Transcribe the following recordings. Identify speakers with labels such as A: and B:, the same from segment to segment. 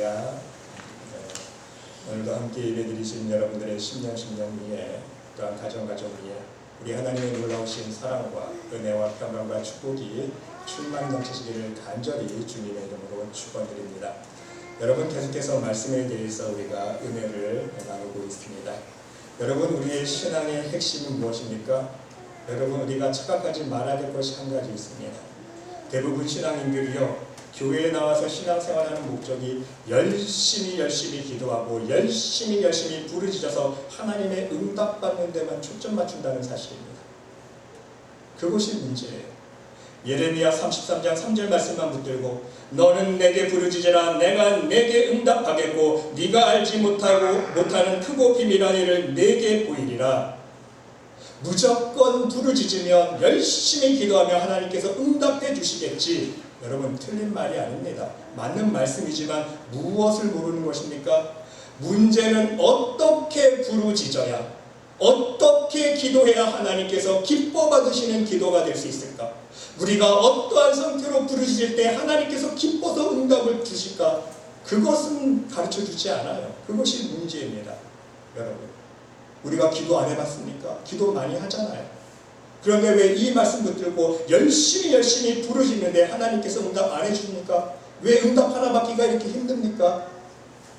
A: 할렐루야. 오늘도 함께 예배드리신 여러분들의 심령 위에, 또한 가정 위에 우리 하나님의 놀라우신 사랑과 은혜와 평강과 축복이 충만 넘치시기를 간절히 주님의 이름으로 축원드립니다. 여러분, 계속해서 말씀에 대해서 우리가 은혜를 나누고 있습니다. 여러분, 우리의 신앙의 핵심은 무엇입니까? 여러분, 우리가 착각하지 말아야 될 것이 한 가지 있습니다. 대부분 신앙인들이요, 교회에 나와서 신앙생활하는 목적이 열심히 기도하고 열심히 부르짖어서 하나님의 응답받는 데만 초점 맞춘다는 사실입니다. 그것이 문제예요. 예레미야 33장 3절 말씀만 붙들고 너는 내게 부르짖으라 내가 내게 응답하겠고 네가 알지 못하는 크고 비밀한 일을 내게 보이리라. 무조건 부르짖으면 열심히 기도하면 하나님께서 응답해 주시겠지. 여러분, 틀린 말이 아닙니다. 맞는 말씀이지만 무엇을 모르는 것입니까? 문제는 어떻게 부르짖어야, 어떻게 기도해야 하나님께서 기뻐 받으시는 기도가 될 수 있을까? 우리가 어떠한 상태로 부르짖을 때 하나님께서 기뻐서 응답을 주실까? 그것은 가르쳐 주지 않아요. 그것이 문제입니다. 여러분, 우리가 기도 안 해봤습니까? 기도 많이 하잖아요. 그런데 왜 이 말씀 붙들고 열심히 부르짖는데 하나님께서 응답 안 해주십니까? 왜 응답 하나 받기가 이렇게 힘듭니까?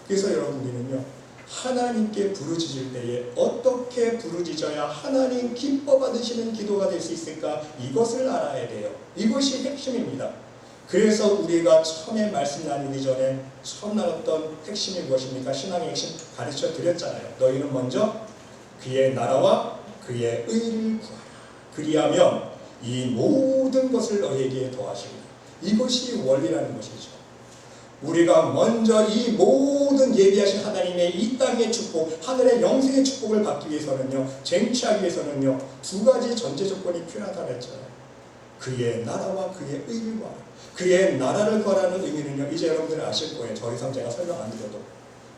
A: 그래서 여러분들은요, 하나님께 부르짖을 때에 어떻게 부르짖어야 하나님 기뻐 받으시는 기도가 될 수 있을까? 이것을 알아야 돼요. 이것이 핵심입니다. 그래서 우리가 처음에 말씀 나누기 전에 처음 나눴던 핵심이 무엇입니까? 신앙의 핵심 가르쳐 드렸잖아요. 너희는 먼저 그의 나라와 그의 의를 구하라. 그리하면 이 모든 것을 너희에게 더하시리라. 이것이 원리라는 것이죠. 우리가 먼저 이 모든 예비하신 하나님의 이 땅의 축복, 하늘의 영생의 축복을 받기 위해서는요, 쟁취하기 위해서는요, 두 가지 전제 조건이 필요하다고 했잖아요. 그의 나라와 그의 의를 구하라. 그의 나라를 구하라는 의미는요, 이제 여러분들은 아실 거예요. 더 이상 제가 설명 안 드려도.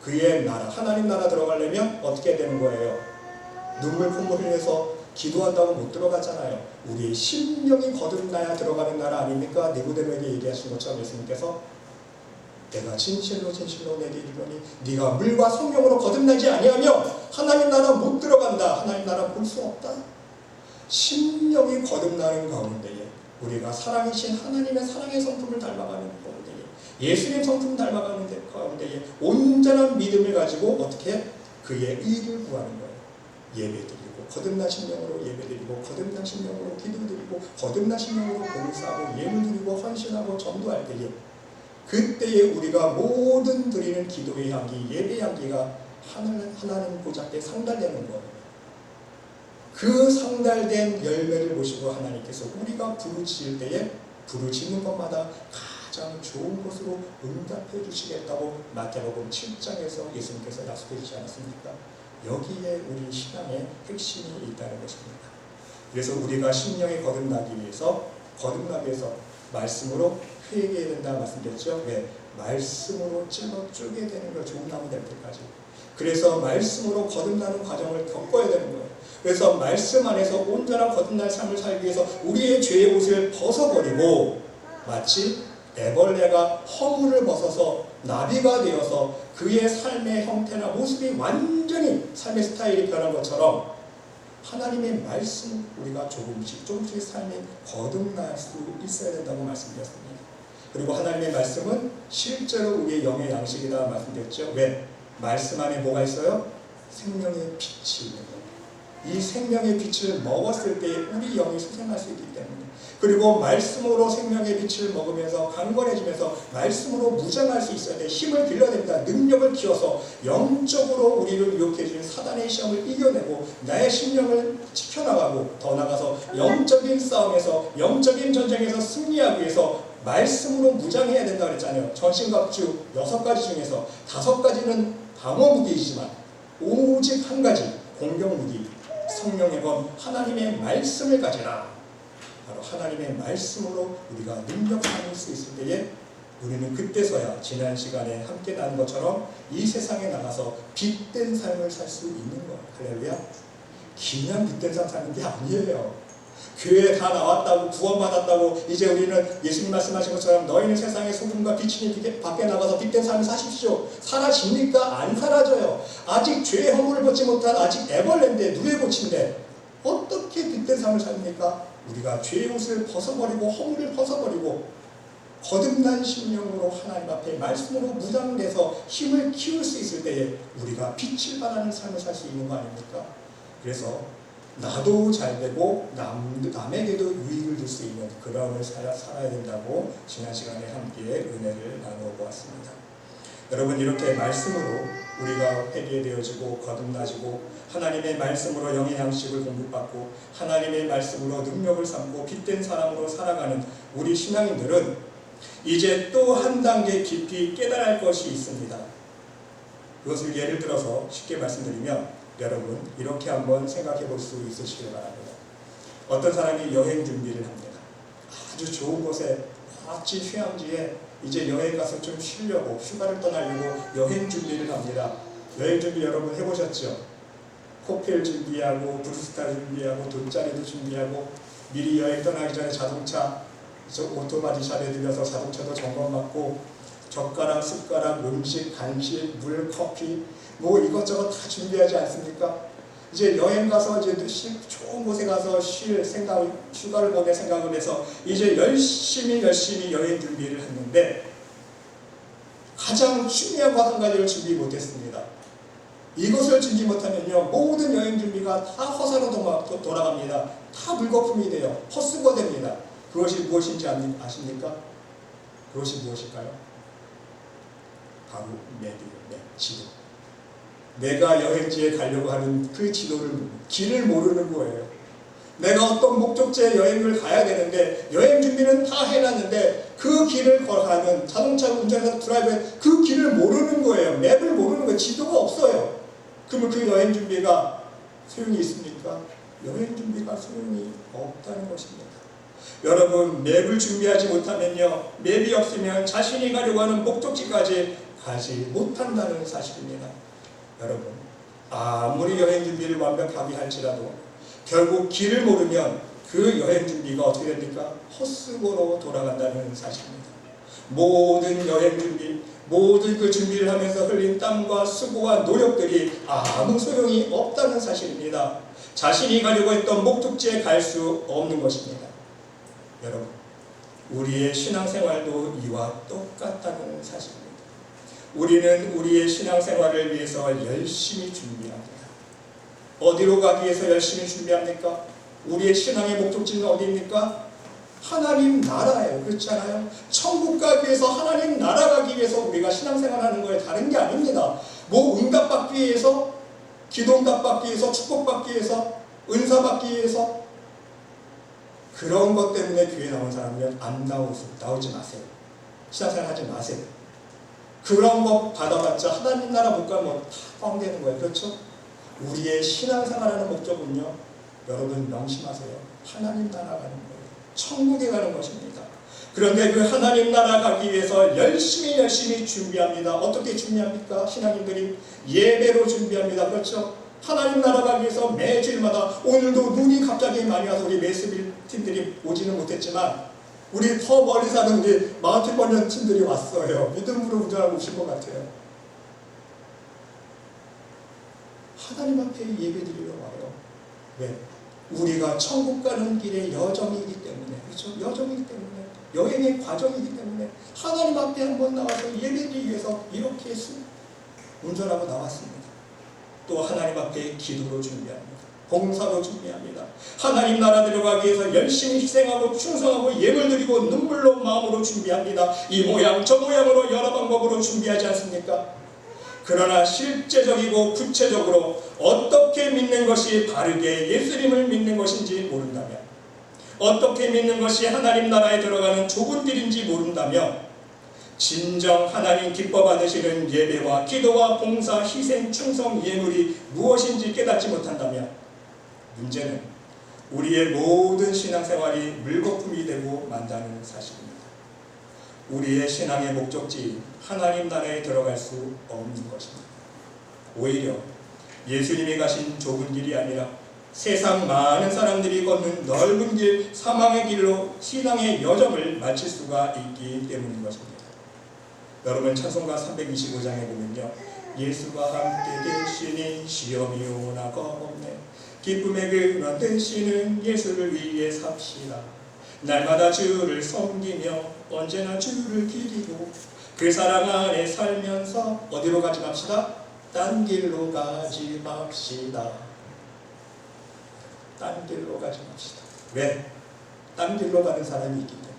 A: 그의 나라, 하나님 나라 들어가려면 어떻게 되는 거예요? 눈물 콧물 흘려서 기도한다고 못 들어가잖아요. 우리의 심령이 거듭나야 들어가는 나라 아닙니까? 니고데모에게 얘기하신 것처럼 예수님께서 내가 진실로 내게 이르노니 네가 물과 성령으로 거듭나지 아니하면 하나님 나라 못 들어간다. 하나님 나라 볼 수 없다. 심령이 거듭나는 가운데에 우리가 사랑이신 하나님의 사랑의 성품을 닮아가는 가운데에 예수님 성품 닮아가는 가운데에 온전한 믿음을 가지고 어떻게 그의 의를 구하는 거예요. 예배드리고 거듭나신 영으로 예배드리고 거듭나신 영으로 기도드리고 거듭나신 영으로 봉사하고 예물드리고 헌신하고 전도할 때에 그때에 우리가 모든 드리는 기도의 향기, 예배의 향기가 하나님 보좌께 상달되는 거예요. 그 상달된 열매를 보시고 하나님께서 우리가 부르짖을 때에 부르짖는 것마다 가장 좋은 것으로 응답해 주시겠다고 마태복음 7장에서 예수님께서 약속해 주지 않았습니까? 여기에 우리 신앙의 핵심이 있다는 것입니다. 그래서 우리가 심령에 거듭나기 위해서 말씀으로 회개해야 된다 말씀드렸죠. 왜? 말씀으로 찔러 쪼개 되는 거, 좋은 나무 될 때까지. 그래서 말씀으로 거듭나는 과정을 겪어야 되는 거예요. 그래서 말씀 안에서 온전한 거듭난 삶을 살기 위해서 우리의 죄의 옷을 벗어버리고 마치 애벌레가 허물을 벗어서 나비가 되어서 그의 삶의 형태나 모습이 완전히 삶의 스타일이 변한 것처럼 하나님의 말씀 우리가 조금씩 삶이 거듭날 수 있어야 된다고 말씀드렸습니다. 그리고 하나님의 말씀은 실제로 우리의 영의 양식이다 말씀드렸죠. 왜? 말씀 안에 뭐가 있어요? 생명의 빛이 있는 거예요. 이 생명의 빛을 먹었을 때 우리 영이 수생할 수 있기 때문에, 그리고 말씀으로 생명의 빛을 먹으면서 강건해지면서 말씀으로 무장할 수 있어야 돼. 힘을 빌려야 됩니다. 능력을 키워서 영적으로 우리를 유혹해 주는 사단의 시험을 이겨내고 나의 심령을 지켜나가고 더 나아가서 영적인 싸움에서 영적인 전쟁에서 승리하기 위해서 말씀으로 무장해야 된다고 그랬잖아요. 전신갑주 6가지 중에서 5가지는 방어 무기이지만 오직 한 가지 공격 무기, 성령의 검 하나님의 말씀을 가지라. 바로 하나님의 말씀으로 우리가 능력 삼을 수 있을 때에 우리는 그때서야 지난 시간에 함께 나눈 것처럼 이 세상에 나가서 빛된 삶을 살 수 있는 거예요. 할렐루야. 그냥 빛된 삶 사는 게 아니에요. 교회에 다 나왔다고 구원받았다고 이제 우리는 예수님 말씀하신 것처럼 너희는 세상의 소금과 빛이니 밖에 나가서 빛된 삶을 사십시오. 사라집니까? 안 사라져요. 아직 죄의 허물을 벗지 못한 아직 애벌레인데 누에 고친데 어떻게 빛된 삶을 삽니까? 우리가 죄의 옷을 벗어버리고 허물을 벗어버리고 거듭난 심령으로 하나님 앞에 말씀으로 무장돼서 힘을 키울 수 있을 때에 우리가 빛을 발하는 삶을 살 수 있는 거 아닙니까? 그래서 나도 잘 되고 남에게도 유익을 줄 수 있는 그런 삶을 살아야 된다고 지난 시간에 함께 은혜를 나누어 보았습니다. 여러분, 이렇게 말씀으로 우리가 회개되어지고 거듭나지고 하나님의 말씀으로 영의 양식을 공급받고 하나님의 말씀으로 능력을 삼고 빛된 사람으로 살아가는 우리 신앙인들은 이제 또 한 단계 깊이 깨달을 것이 있습니다. 그것을 예를 들어서 쉽게 말씀드리면 여러분 이렇게 한번 생각해 볼 수 있으시길 바랍니다. 어떤 사람이 여행 준비를 합니다. 아주 좋은 곳에 멋진 휴양지에 이제 여행 가서 좀 쉬려고 휴가를 떠나려고 여행 준비를 합니다. 여행 준비 여러분 해보셨죠? 호텔 준비하고 브루스타 준비하고 돗자리도 준비하고 미리 여행 떠나기 전에 자동차 오토바디샵에 들려서 자동차도 점검받고 젓가락, 숟가락, 음식, 간식, 물, 커피 뭐 이것저것 다 준비하지 않습니까? 이제 여행 가서 이제 좋은 곳에 가서 쉴 생각, 휴가를 보낼 생각을 해서 이제 열심히 여행 준비를 했는데 가장 중요한 것 한 가지를 준비 못했습니다. 이것을 준비 못하면요 모든 여행 준비가 다 허사로 돌아갑니다. 다 물거품이 돼요. 헛수고 됩니다. 그것이 무엇인지 아십니까? 그것이 무엇일까요? 바로 맵이에요. 지도. 내가 여행지에 가려고 하는 그 길을 모르는 거예요. 내가 어떤 목적지에 여행을 가야 되는데 여행 준비는 다 해놨는데 그 길을 걸어가는 자동차 운전해서 드라이브에 그 길을 모르는 거예요. 맵을 모르는 거예요. 지도가 없어요. 그러면 그 여행 준비가 소용이 있습니까? 여행 준비가 소용이 없다는 것입니다. 여러분, 맵을 준비하지 못하면요 맵이 없으면 자신이 가려고 하는 목적지까지 가지 못한다는 사실입니다. 여러분, 아무리 여행 준비를 완벽하게 할지라도 결국 길을 모르면 그 여행 준비가 어떻게 됩니까? 헛수고로 돌아간다는 사실입니다. 모든 여행 준비, 모든 그 준비를 하면서 흘린 땀과 수고와 노력들이 아무 소용이 없다는 사실입니다. 자신이 가려고 했던 목적지에 갈 수 없는 것입니다. 여러분, 우리의 신앙생활도 이와 똑같다는 사실입니다. 우리는 우리의 신앙생활을 위해서 열심히 준비합니다. 어디로 가기 위해서 열심히 준비합니까? 우리의 신앙의 목적지는 어디입니까? 하나님 나라예요. 그렇지 않아요? 천국 가기 위해서 하나님 나라 가기 위해서 우리가 신앙생활하는 거에 다른 게 아닙니다. 뭐 응답받기 위해서, 기도 응답받기 위해서, 축복받기 위해서, 은사받기 위해서 그런 것 때문에 교회 나온 사람은 나오지 마세요. 신앙생활 하지 마세요. 그런 거 받아봤자 하나님 나라 못 가면 다 꽝되는 거예요. 그렇죠? 우리의 신앙생활하는 목적은요 여러분 명심하세요. 하나님 나라 가는 거예요. 천국에 가는 것입니다. 그런데 그 하나님 나라 가기 위해서 열심히 준비합니다. 어떻게 준비합니까? 신앙인들이 예배로 준비합니다. 그렇죠? 하나님 나라 가기 위해서 매주일마다 오늘도 눈이 갑자기 많이 와서 우리 메스빌 팀들이 오지는 못했지만 우리 더 멀리 사는 우리 마운틴 버전 팀들이 왔어요. 믿음으로 운전하고 오신 것 같아요. 하나님 앞에 예배 드리러 와요. 왜? 우리가 천국 가는 길의 여정이기 때문에, 그렇죠? 여정이기 때문에, 여행의 과정이기 때문에 하나님 앞에 한번 나와서 예배드리기 위해서 이렇게 운전하고 나왔습니다. 또 하나님 앞에 기도로 준비합니다. 봉사로 준비합니다. 하나님 나라 들어가기 위해서 열심히 희생하고 충성하고 예물 드리고 눈물로 마음으로 준비합니다. 이 모양 저 모양으로 여러 방법으로 준비하지 않습니까? 그러나 실제적이고 구체적으로 어떻게 믿는 것이 바르게 예수님을 믿는 것인지 모른다면, 어떻게 믿는 것이 하나님 나라에 들어가는 좁은 길인지 모른다면, 진정 하나님 기뻐 받으시는 예배와 기도와 봉사, 희생, 충성, 예물이 무엇인지 깨닫지 못한다면 문제는 우리의 모든 신앙생활이 물거품이 되고 만다는 사실입니다. 우리의 신앙의 목적지 하나님 나라에 들어갈 수 없는 것입니다. 오히려 예수님이 가신 좁은 길이 아니라 세상 많은 사람들이 걷는 넓은 길, 사망의 길로 신앙의 여정을 마칠 수가 있기 때문인 것입니다. 여러분, 찬송가 325장에 보면요, 예수와 함께 되시니 시험이 오나 겁없네. 기쁨의 근원 되시는 예수를 위해 삽시다. 날마다 주를 섬기며 언제나 주를 기리고 그 사랑 안에 살면서 어디로 가지 맙시다? 딴 길로 가지 맙시다. 딴 길로 가지 맙시다. 왜? 딴 길로 가는 사람이 있기 때문에.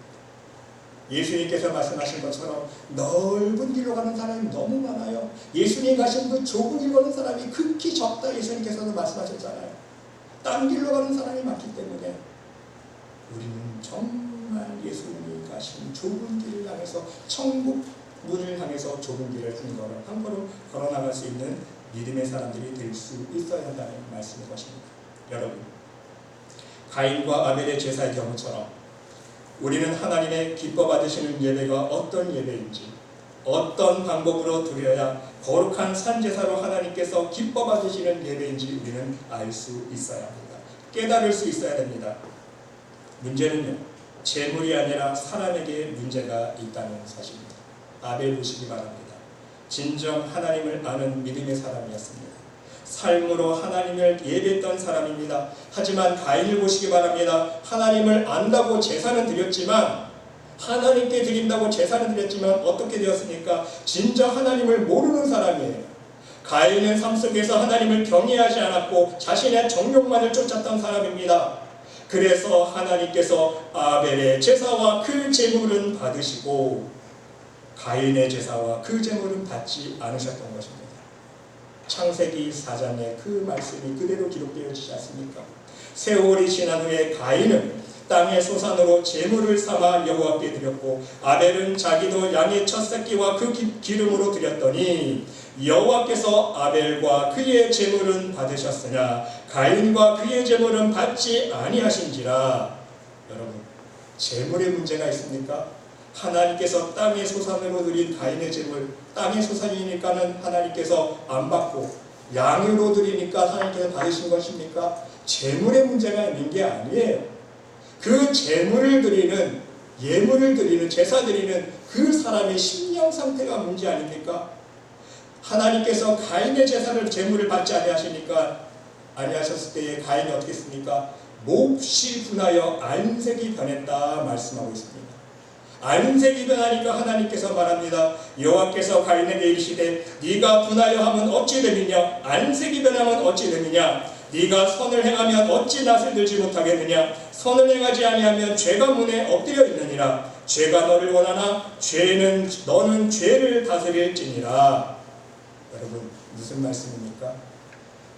A: 예수님께서 말씀하신 것처럼 넓은 길로 가는 사람이 너무 많아요. 예수님 가신 그 좁은 길로 가는 사람이 극히 적다. 예수님께서도 말씀하셨잖아요. 딴 길로 가는 사람이 많기 때문에 우리는 정말 예수님이 가신 좁은 길을 향해서, 천국 문을 향해서 좁은 길을 한 걸음 걸어나갈 수 있는 믿음의 사람들이 될 수 있어야 한다는 말씀인 것입니다. 여러분, 가인과 아벨의 제사의 경우처럼 우리는 하나님의 기뻐 받으시는 예배가 어떤 예배인지, 어떤 방법으로 드려야 거룩한 산제사로 하나님께서 기뻐 받으시는 예배인지 우리는 알 수 있어야 합니다. 깨달을 수 있어야 됩니다. 문제는요, 재물이 아니라 사람에게 문제가 있다는 사실입니다. 아벨 보시기 바랍니다. 진정 하나님을 아는 믿음의 사람이었습니다. 삶으로 하나님을 예배했던 사람입니다. 하지만 가인을 보시기 바랍니다. 하나님을 안다고 제사는 드렸지만, 하나님께 드린다고 제사는 드렸지만 어떻게 되었습니까? 진정 하나님을 모르는 사람이에요. 가인은 삶 속에서 하나님을 경외하지 않았고 자신의 정욕만을 쫓았던 사람입니다. 그래서 하나님께서 아벨의 제사와 그 제물은 받으시고 가인의 제사와 그 제물은 받지 않으셨던 것입니다. 창세기 4장에 그 말씀이 그대로 기록되어 있지 않습니까? 세월이 지난 후에 가인은 땅의 소산으로 제물을 삼아 여호와께 드렸고 아벨은 자기도 양의 첫 새끼와 그 기름으로 드렸더니 여호와께서 아벨과 그의 제물은 받으셨으나 가인과 그의 제물은 받지 아니하신지라. 여러분, 제물에 문제가 있습니까? 하나님께서 땅의 소산으로 드린 가인의 제물, 땅의 소산이니까는 하나님께서 안 받고 양으로 드리니까 하나님께서 받으신 것입니까? 제물에 문제가 있는 게 아니에요. 그 제물을 드리는, 예물을 드리는, 제사 드리는 그 사람의 심령 상태가 문제 아닙니까? 하나님께서 가인의 제사를, 제물을 받지 아니하셨을 때에 가인이 어떻게 했습니까? 몹시 분하여 안색이 변했다 말씀하고 있습니다. 안색이 변하니까 하나님께서 말합니다. 여호와께서 가인에게 이르시되 네가 분하여 하면 어찌 되느냐? 안색이 변하면 어찌 되느냐? 네가 선을 행하면 어찌 낯을 들지 못하겠느냐? 선을 행하지 아니하면 죄가 문에 엎드려 있느니라. 죄가 너를 원하나 너는 죄를 다스릴지니라. 여러분, 무슨 말씀입니까?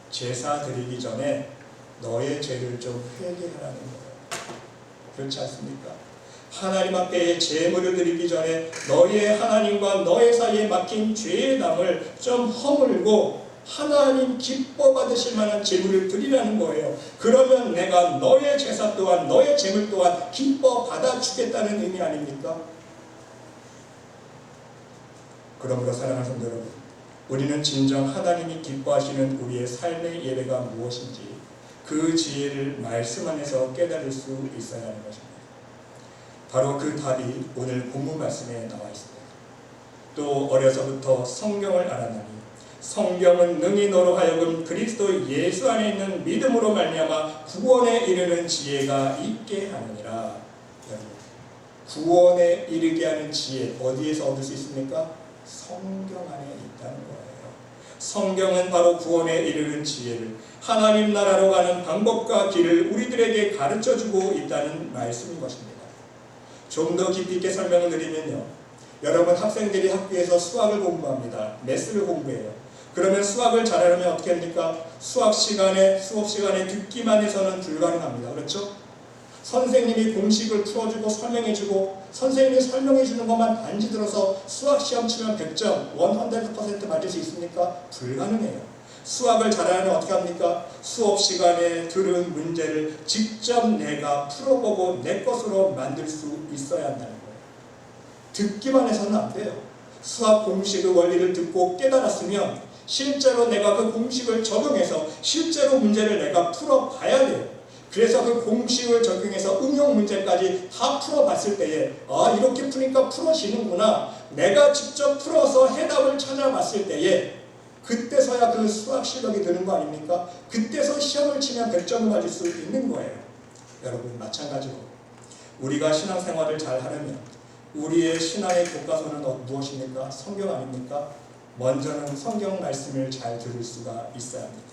A: 제사 드리기 전에 너의 죄를 좀 회개하라는 거예요. 그렇지 않습니까? 하나님 앞에 제물을 드리기 전에 너의 하나님과 너의 사이에 막힌 죄의 담을 좀 허물고 하나님 기뻐 받으실 만한 제물을 드리라는 거예요. 그러면 내가 너의 제사 또한, 너의 제물 또한 기뻐 받아주겠다는 의미 아닙니까? 그러므로 사랑하는 성도 여러분, 우리는 진정 하나님이 기뻐하시는 우리의 삶의 예배가 무엇인지 그 지혜를 말씀 안에서 깨달을 수 있어야 하는 것입니다. 바로 그 답이 오늘 본문 말씀에 나와 있습니다. 또 어려서부터 성경을 알았나니 성경은 능히 너로 하여금 그리스도 예수 안에 있는 믿음으로 말미암아 구원에 이르는 지혜가 있게 하느니라. 여러분, 구원에 이르게 하는 지혜 어디에서 얻을 수 있습니까? 성경 안에 있다는 거예요. 성경은 바로 구원에 이르는 지혜를, 하나님 나라로 가는 방법과 길을 우리들에게 가르쳐주고 있다는 말씀인 것입니다. 좀 더 깊이 있게 설명을 드리면요, 여러분, 학생들이 학교에서 수학을 공부합니다. 매스를 공부해요. 그러면 수학을 잘하려면 어떻게 합니까? 수업 시간에 듣기만 해서는 불가능합니다. 그렇죠? 선생님이 공식을 풀어주고 설명해주고, 선생님이 설명해주는 것만 단지 들어서 수학 시험 치면 100점, 100% 맞을 수 있습니까? 불가능해요. 수학을 잘하려면 어떻게 합니까? 수업 시간에 들은 문제를 직접 내가 풀어보고 내 것으로 만들 수 있어야 한다는 거예요. 듣기만 해서는 안 돼요. 수학 공식의 원리를 듣고 깨달았으면 실제로 내가 그 공식을 적용해서 실제로 문제를 내가 풀어봐야 돼요. 그래서 그 공식을 적용해서 응용 문제까지 다 풀어봤을 때에 이렇게 푸니까 풀어지는구나. 내가 직접 풀어서 해답을 찾아봤을 때에 그때서야 그 수학 실력이 드는 거 아닙니까? 그때서 시험을 치면 100점을 맞을 수 있는 거예요. 여러분 마찬가지로 우리가 신앙생활을 잘 하려면 우리의 신앙의 교과서는 무엇입니까? 성경 아닙니까? 먼저는 성경 말씀을 잘 들을 수가 있어야 합니다.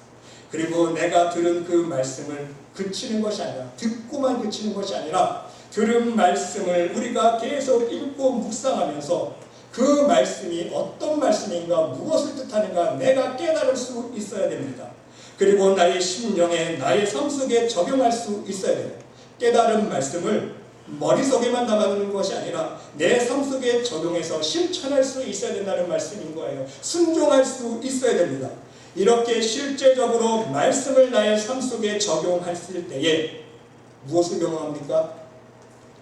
A: 그리고 내가 들은 그 말씀을 그치는 것이 아니라 듣고만 그치는 것이 아니라 들은 말씀을 우리가 계속 읽고 묵상하면서 그 말씀이 어떤 말씀인가 무엇을 뜻하는가 내가 깨달을 수 있어야 됩니다. 그리고 나의 심령에 나의 삶 속에 적용할 수 있어야 돼요. 깨달은 말씀을 머릿속에만 담아두는 것이 아니라 내 삶 속에 적용해서 실천할 수 있어야 된다는 말씀인 거예요. 순종할 수 있어야 됩니다. 이렇게 실제적으로 말씀을 나의 삶 속에 적용했을 때에 무엇을 경험합니까?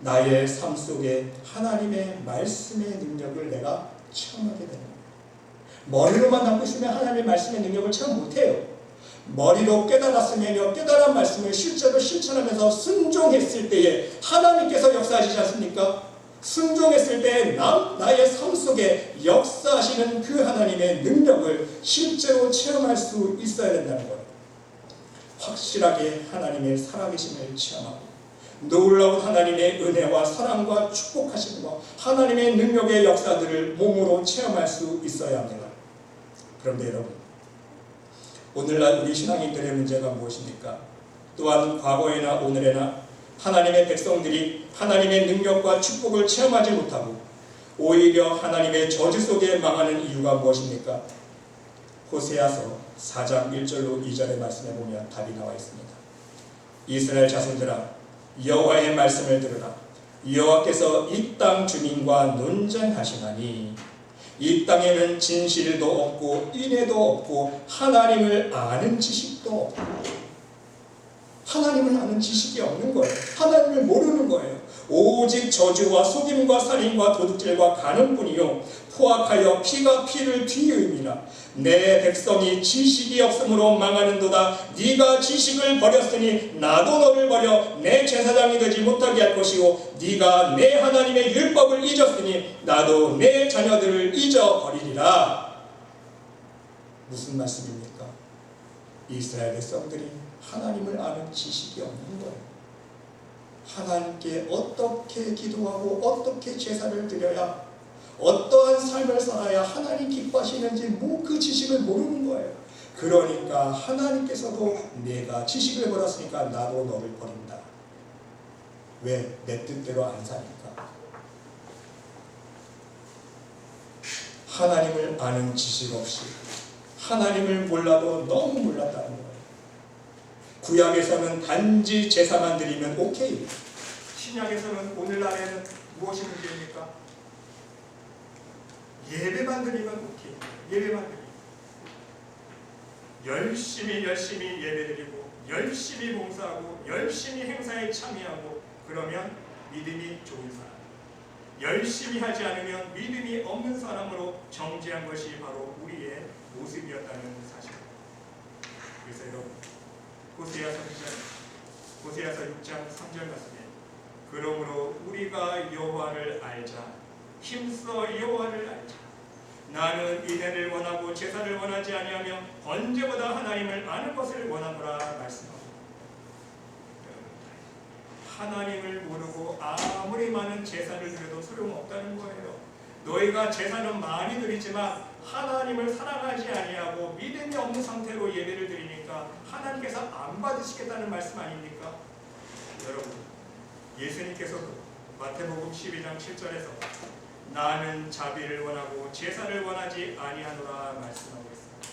A: 나의 삶 속에 하나님의 말씀의 능력을 내가 체험하게 되는 거예요. 머리로만 담고 있으면 하나님의 말씀의 능력을 체험 못해요. 머리로 깨달았으면요, 깨달은 말씀을 실제로 실천하면서 순종했을 때에 하나님께서 역사하시지 않습니까? 순종했을 때 나의 삶 속에 역사하시는 그 하나님의 능력을 실제로 체험할 수 있어야 된다는 거예요. 확실하게 하나님의 살아계심을 체험하고 놀라운 하나님의 은혜와 사랑과 축복하심과 하나님의 능력의 역사들을 몸으로 체험할 수 있어야 합니다. 그런데 여러분, 오늘날 우리 신앙인들의 문제가 무엇입니까? 또한 과거에나 오늘에나 하나님의 백성들이 하나님의 능력과 축복을 체험하지 못하고 오히려 하나님의 저주 속에 망하는 이유가 무엇입니까? 호세아서 4장 1절로 2절의 말씀에 보면 답이 나와 있습니다. 이스라엘 자손들아, 여호와의 말씀을 들으라. 여호와께서 이 땅 주민과 논쟁하시나니 이 땅에는 진실도 없고 인애도 없고 하나님을 아는 지식도 없고, 하나님을 아는 지식이 없는 거예요. 하나님을 모르는 거예요. 오직 저주와 속임과 살인과 도둑질과 간음뿐이요 포악하여 피가 피를 뒤이음이라. 내 백성이 지식이 없으므로 망하는도다. 네가 지식을 버렸으니 나도 너를 버려 내 제사장이 되지 못하게 할 것이요 네가 내 하나님의 율법을 잊었으니 나도 내 자녀들을 잊어버리리라. 무슨 말씀입니까? 이스라엘 백성들이 하나님을 아는 지식이 없는 거예요. 하나님께 어떻게 기도하고 어떻게 제사를 드려야, 어떠한 삶을 살아야 하나님 기뻐하시는지 그 지식을 모르는 거예요. 그러니까 하나님께서도 내가 지식을 버렸으니까 나도 너를 버린다. 왜? 내 뜻대로 안 사니까. 하나님을 아는 지식 없이 하나님을 몰라도 너무 몰랐다는 거예요. 구약에서는 단지 제사만 드리면 오케이. 신약에서는 오늘날에는 무엇이 문제입니까? 예배만 드리면 오케이. 예배만 드리고 열심히 예배드리고 열심히 봉사하고 열심히 행사에 참여하고 그러면 믿음이 좋은 사람, 열심히 하지 않으면 믿음이 없는 사람으로 정죄한 것이 바로 우리의 모습이었다는 사실입니다. 그래서 여러분, 호세아서 6장 3절 말씀에 그러므로 우리가 여호와를 알자, 힘써 여호와를 알자. 나는 인애를 원하고 제사를 원하지 아니하며 번제보다 하나님을 아는 것을 원하노라 말씀합니다. 하나님을 모르고 아무리 많은 제사를 드려도 소용없다는 거예요. 너희가 제사는 많이 드리지만 하나님을 사랑하지 아니하고 믿음이 없는 상태로 예배를 드리니까 하나님께서 안 받으시겠다는 말씀 아닙니까? 여러분, 예수님께서도 마태복음 12장 7절에서 나는 자비를 원하고 제사를 원하지 아니하노라 말씀하고 있습니다.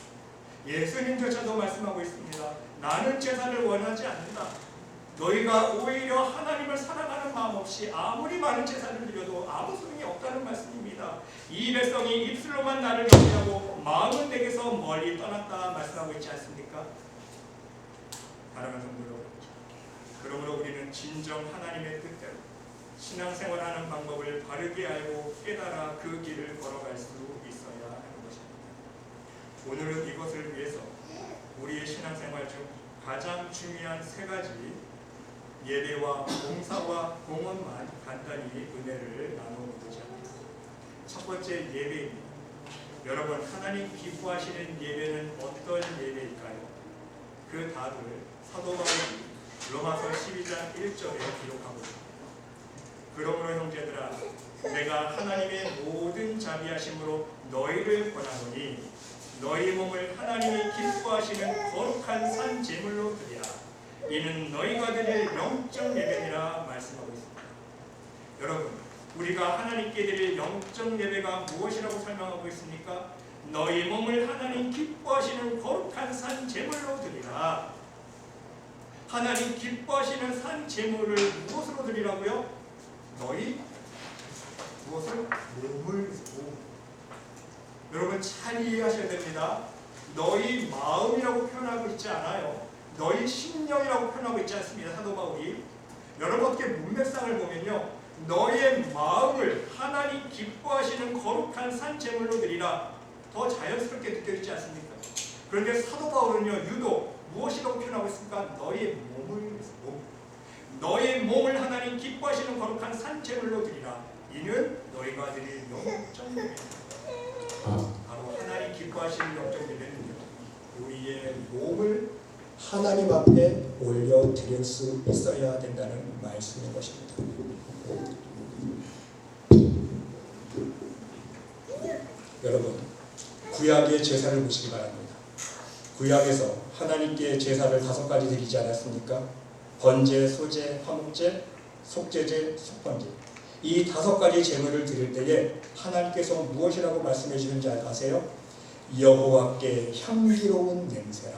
A: 예수님조차도 말씀하고 있습니다. 나는 제사를 원하지 않는다. 너희가 오히려 하나님을 사랑하는 마음 없이 아무리 많은 제사를 드려도 아무 소용이 없다는 말씀입니다. 이 백성이 입술로만 나를 경외하고 마음은 내게서 멀리 떠났다 말씀하고 있지 않습니까? 사랑하는 성도 여러분, 그러므로 우리는 진정 하나님의 뜻대로
B: 신앙생활하는 방법을 바르게 알고 깨달아 그 길을 걸어갈 수 있어야 하는 것입니다. 오늘은 이것을 위해서 우리의 신앙생활 중 가장 중요한 세 가지 예배와 봉사와 공헌만 간단히 은혜를 나눠보고자 합니다. 첫 번째 예배입니다. 여러분, 하나님 기뻐하시는 예배는 어떤 예배일까요? 그 답을 사도 바울이 로마서 12장 1절에 기록하고 있습니다. 그러므로 형제들아, 내가 하나님의 모든 자비하심으로 너희를 권하노니 너희 몸을 하나님이 기뻐하시는 거룩한 산 제물로 드리라. 이는 너희가 드릴 영적 예배니라 말씀하고 있습니다. 여러분, 우리가 하나님께 드릴 영적 예배가 무엇이라고 설명하고 있습니까? 너희 몸을 하나님 기뻐하시는 거룩한 산 제물로 드리라. 하나님 기뻐하시는 산 제물을 무엇으로 드리라고요? 너희 무엇을? 몸을. 여러분 잘 이해하셔야 됩니다. 너희 마음이라고 표현하고 있지 않아요. 너희 심령이라고 표현하고 있지 않습니다. 사도 바울이. 여러분 어떻게 문맥상을 보면요, 너의 마음을 하나님 기뻐하시는 거룩한 산 제물로 드리라, 더 자연스럽게 느껴지지 않습니까? 그런데 사도 바울은요, 유독 무엇이라고 표현하고 있습니까? 너의 몸을. 너의 몸을 하나님 기뻐하시는 거룩한 산 제물로 드리라. 이는 너희가 드릴 영적 예배입니다. 바로 하나님 기뻐하시는 영적 예배는요, 우리의 몸을
A: 하나님 앞에 올려드릴 수 있어야 된다는 말씀인 것입니다. 여러분, 구약의 제사를 보시기 바랍니다. 구약에서 하나님께 제사를 5가지 드리지 않았습니까? 번제, 소제, 화목제, 속제제, 속번제. 이 5가지 제물을 드릴 때에 하나님께서 무엇이라고 말씀해 주는지 아세요? 여호와께 향기로운 냄새라.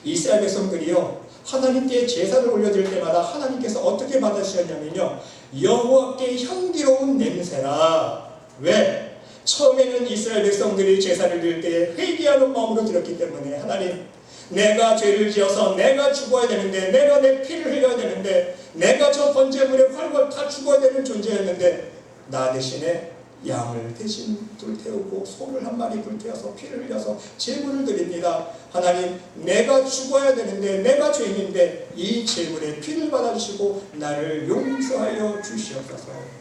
A: 이스라엘 백성들이요, 하나님께 제사를 올려드릴 때마다 하나님께서 어떻게 받아주셨냐면요, 여호와께 향기로운 냄새라. 왜? 처음에는 이스라엘 백성들이 제사를 드릴 때 회개하는 마음으로 드렸기 때문에, 하나님, 내가 죄를 지어서 내가 죽어야 되는데, 내가 내 피를 흘려야 되는데, 내가 저 번제물에 활활 다 죽어야 되는 존재였는데, 나 대신에 양을 대신 불태우고 소를 한 마리 불태워서 피를 흘려서 제물을 드립니다. 하나님, 내가 죽어야 되는데, 내가 죄인인데 이 제물의 피를 받아주시고 나를 용서하여 주시옵소서.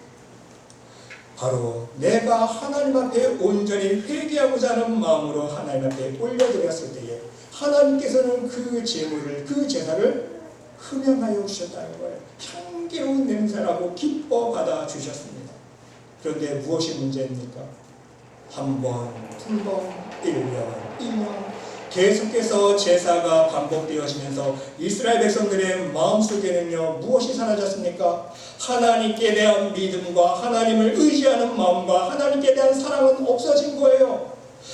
A: 바로 내가 하나님 앞에 온전히 회개하고자 하는 마음으로 하나님 앞에 올려드렸을 때에 하나님께서는 그 제물을, 그 제사를 흠양하여 주셨다는 거예요. 향기로운 냄새라고 기뻐 받아 주셨습니다. 그런데 무엇이 문제입니까? 한 번, 두 번, 1년, 2년 계속해서 제사가 반복되어지면서 이스라엘 백성들의 마음속에는요, 무엇이 사라졌습니까? 하나님께 대한 믿음과 하나님을 의지하는 마음과 하나님께 대한 사랑은 없어진 거예요.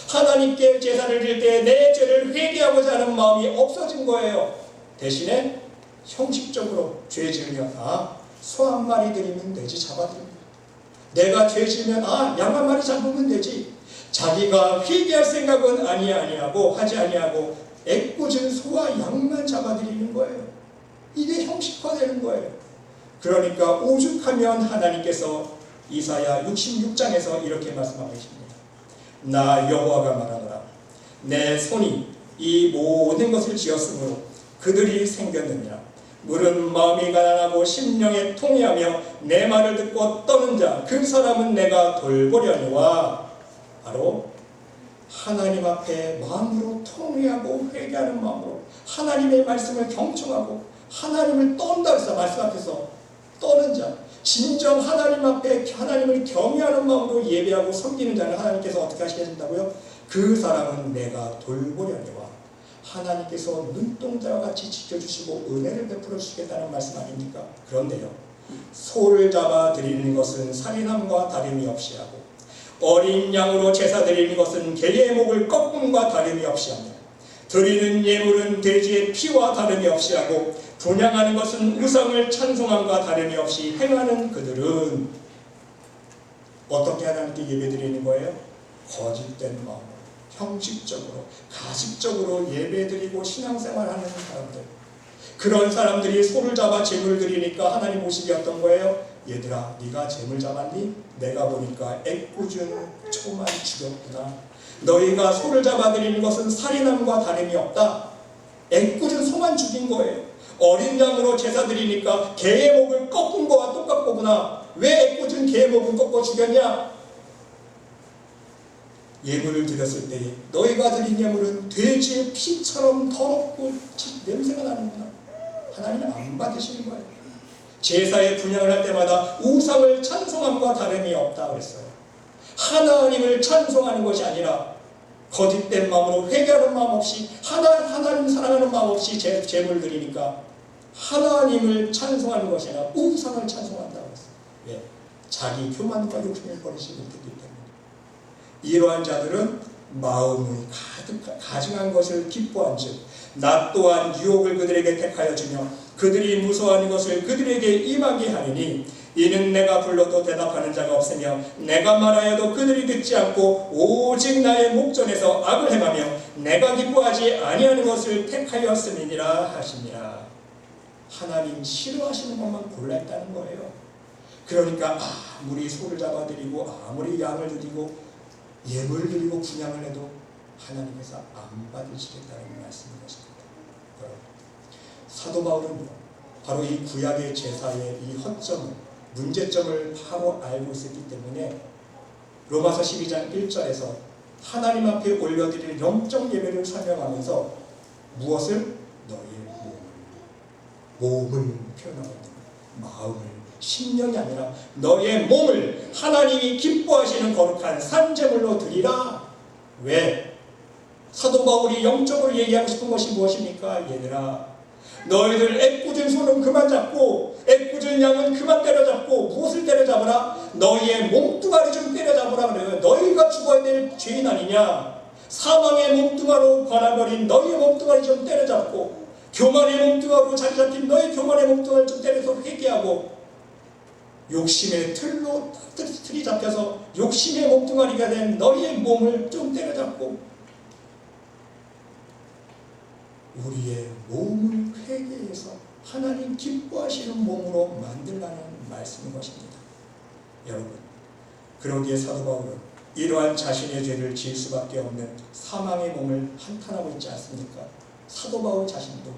A: 하나님께 제사를 드릴 때 내 죄를 회개하고자 하는 마음이 없어진 거예요. 대신에 형식적으로 죄 지으면 소 한 마리 드리면 되지, 잡아드립니다. 내가 죄 지으면 양 한 마리 잡으면 되지. 자기가 회개할 생각은 하지 아니하고 애꿎은 소와 양만 잡아드리는 거예요. 이게 형식화되는 거예요. 그러니까 오죽하면 하나님께서 이사야 66장에서 이렇게 말씀하고 계십니다. 나 여호와가 말하노라. 내 손이 이 모든 것을 지었으므로 그들이 생겼느니라. 물은 마음이 가난하고 심령에 통회하며 내 말을 듣고 떠는 자, 그 사람은 내가 돌보려니와. 바로 하나님 앞에 마음으로 통회하고 회개하는 마음으로 하나님의 말씀을 경청하고 하나님을 떤다 해서 말씀 앞에서 떠는 자, 진정 하나님 앞에 하나님을 경외하는 마음으로 예배하고 섬기는 자는 하나님께서 어떻게 하시겠다고요? 그 사람은 내가 돌보려니와. 하나님께서 눈동자와 같이 지켜주시고 은혜를 베풀어 주시겠다는 말씀 아닙니까? 그런데요, 소를 잡아 드리는 것은 살인함과 다름이 없이 하고 어린 양으로 제사 드리는 것은 개의 목을 꺾음과 다름이 없이 합니다. 드리는 예물은 돼지의 피와 다름이 없이 하고 분향하는 것은 우상을 찬송함과 다름이 없이 행하는 그들은 어떻게 하나님께 예배드리는 거예요? 거짓된 마음으로, 형식적으로, 가식적으로 예배드리고 신앙생활하는 사람들. 그런 사람들이 소를 잡아 제물을 드리니까 하나님 모습이 어떤 거예요? 얘들아, 네가 제물 잡았니? 내가 보니까 애꿎은 초만 죽였구나. 너희가 소를 잡아 드리는 것은 살인함과 다름이 없다. 애꿎은 소만 죽인 거예요. 어린 양으로 제사 드리니까 개의 목을 꺾은 거와 똑같구나. 왜 애꿎은 개의 목을 꺾어 죽였냐? 예물을 드렸을 때 너희가 드린 예물은 돼지의 피처럼 더럽고 냄새가 나는구나. 하나님은 안 받으시는 거예요. 제사의 분향을 할 때마다 우상을 찬송함과 다름이 없다 그랬어요. 하나님을 찬송하는 것이 아니라 거짓된 마음으로 회개하는 마음 없이 하나님 사랑하는 마음 없이 제물을 드리니까 하나님을 찬송하는 것이 아니라 우상을 찬송한다고 했어요. 왜? 자기 교만과 욕심을 버리지 못했기 때문에. 이러한 자들은 마음이 가증한 것을 기뻐한 즉 나 또한 유혹을 그들에게 택하여 주며 그들이 무서워하는 것을 그들에게 임하게 하리니 이는 내가 불러도 대답하는 자가 없으며 내가 말하여도 그들이 듣지 않고 오직 나의 목전에서 악을 행하며 내가 기뻐하지 아니하는 것을 택하였음이니라 하시니라. 하나님 싫어하시는 것만 골랐다는 거예요. 그러니까 아무리 소를 잡아드리고 아무리 양을 드리고 예물 드리고 분향을 해도 하나님께서 안 받으시겠다는 말씀인 것입니다. 여러분, 사도 바울은 바로 이 구약의 제사의 이 허점을, 문제점을 바로 알고 있었기 때문에 로마서 12장 1절에서 하나님 앞에 올려드릴 영적 예배를 설명하면서 무엇을? 너의 몸을 표현하고 있는 거예요. 마음을, 신령이 아니라 너의 몸을 하나님이 기뻐하시는 거룩한 산제물로 드리라. 왜? 사도 바울이 영적으로 얘기하고 싶은 것이 무엇입니까? 얘들아, 너희들 애꿎은 소는 그만 잡고 애꿎은 양은 그만 때려잡고 무엇을 때려잡으라? 너희의 몸뚱아리 좀 때려잡으라 그래요. 너희가 죽어야 될 죄인 아니냐? 사망의 몸뚱아리로 변화버린 너희의 몸뚱아리 좀 때려잡고 교만의 몸뚱아리로 자리 잡힌 너희 교만의 몸뚱아리 좀 때려서 회개하고 욕심의 틀이 잡혀서 욕심의 몸뚱아리가 된 너희의 몸을 좀 때려잡고 우리의 몸을 회개해서 하나님 기뻐하시는 몸으로 만들라는 말씀인 것입니다. 여러분, 그러기에 사도 바울은 이러한 자신의 죄를 지을 수밖에 없는 사망의 몸을 한탄하고 있지 않습니까? 사도 바울 자신도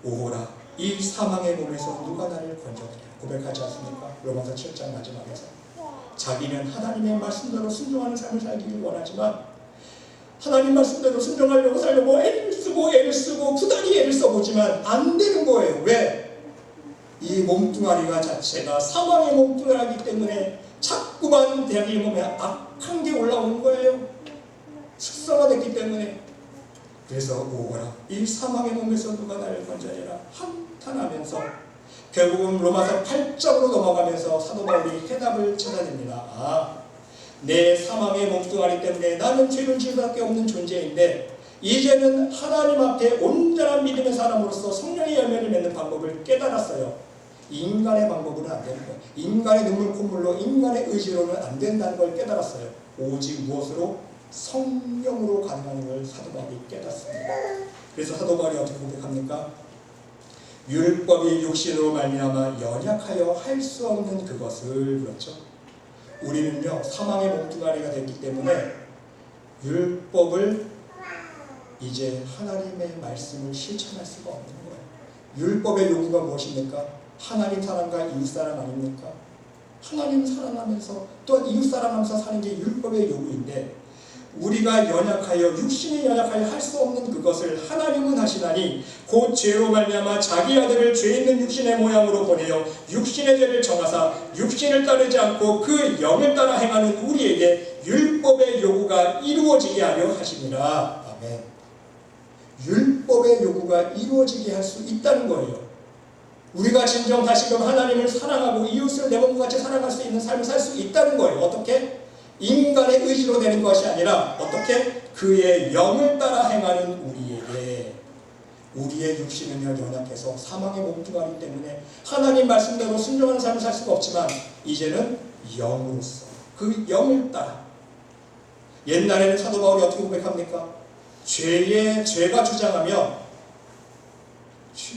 A: 오호라, 이 사망의 몸에서 누가 나를 건져드려 고백하지 않습니까? 로마서 7장 마지막에서 자기는 하나님의 말씀대로 순종하는 삶을 살기를 원하지만 하나님 말씀대로 순종하려고 살려고 애를 쓰고 부단히 애를 써보지만 안 되는 거예요. 왜? 이 몸뚱아리가 자체가 사망의 몸뚱아리이기 때문에 자꾸만 자기 몸에 악한 게 올라오는 거예요. 숙성화됐기 때문에. 그래서 오거라, 이 사망의 몸에서 누가 나를 건져내라 한탄하면서 결국은 로마서 8장으로 넘어가면서 사도 바울이 해답을 찾아냅니다. 내 사망의 몸뚱아리 때문에 나는 죄를 지을 수밖에 없는 존재인데 이제는 하나님 앞에 온전한 믿음의 사람으로서 성령의 열매를 맺는 방법을 깨달았어요. 인간의 방법으로는 안 되는 거예요. 인간의 눈물 콧물로 인간의 의지로는 안 된다는 걸 깨달았어요. 오직 무엇으로? 성령으로 가능한 걸 사도 바울이 깨닫습니다. 그래서 사도 바울이 어떻게 고백합니까? 율법이 육신으로 말미암아 연약하여 할 수 없는 그것을, 그렇죠? 우리는요 사망의 몸뚱아리가 됐기 때문에 율법을 이제 하나님의 말씀을 실천할 수가 없는 거예요. 율법의 요구가 무엇입니까? 하나님 사랑과 이웃 사랑 아닙니까? 하나님 사랑하면서 또한 이웃 사랑하면서 사는 게 율법의 요구인데 우리가 연약하여 육신이 연약하여 할 수 없는 그것을 하나님은 하시나니 곧 죄로 말미암아 자기 아들을 죄 있는 육신의 모양으로 보내어 육신의 죄를 정하사 육신을 따르지 않고 그 영을 따라 행하는 우리에게 율법의 요구가 이루어지게 하려 하시니라. 아멘. 율법의 요구가 이루어지게 할 수 있다는 거예요. 우리가 진정 다시금 하나님을 사랑하고 이웃을 내 몸과 같이 사랑할 수 있는 삶을 살 수 있다는 거예요. 어떻게? 인간의 의지로 되는 것이 아니라 어떻게? 그의 영을 따라 행하는 우리에게. 우리의 육신은 연약해서 사망의 몸뚱아리 때문에 하나님 말씀대로 순종하는 삶을 살 수가 없지만 이제는 영으로서 그 영을 따라. 옛날에는 사도 바울이 어떻게 고백합니까? 죄가 주장하며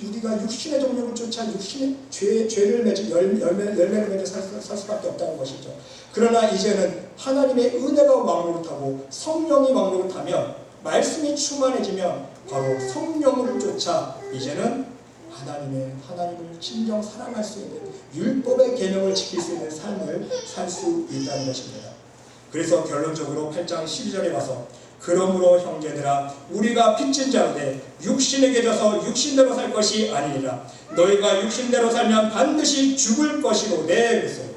A: 우리가 육신의 정욕을 쫓아 육신의 죄를 맺은 열매를 맺어 살 수밖에 없다는 것이죠. 그러나 이제는 하나님의 은혜가 왕노릇하고 성령이 왕노릇하면 말씀이 충만해지면 바로 성령을 쫓아 이제는 하나님을 진정 사랑할 수 있는 율법의 계명을 지킬 수 있는 삶을 살 수 있다는 것입니다. 그래서 결론적으로 8장 12절에 가서 그러므로 형제들아 우리가 빚진 자로되 육신에게 져서 육신대로 살 것이 아니니라. 너희가 육신대로 살면 반드시 죽을 것이로되 그랬어요.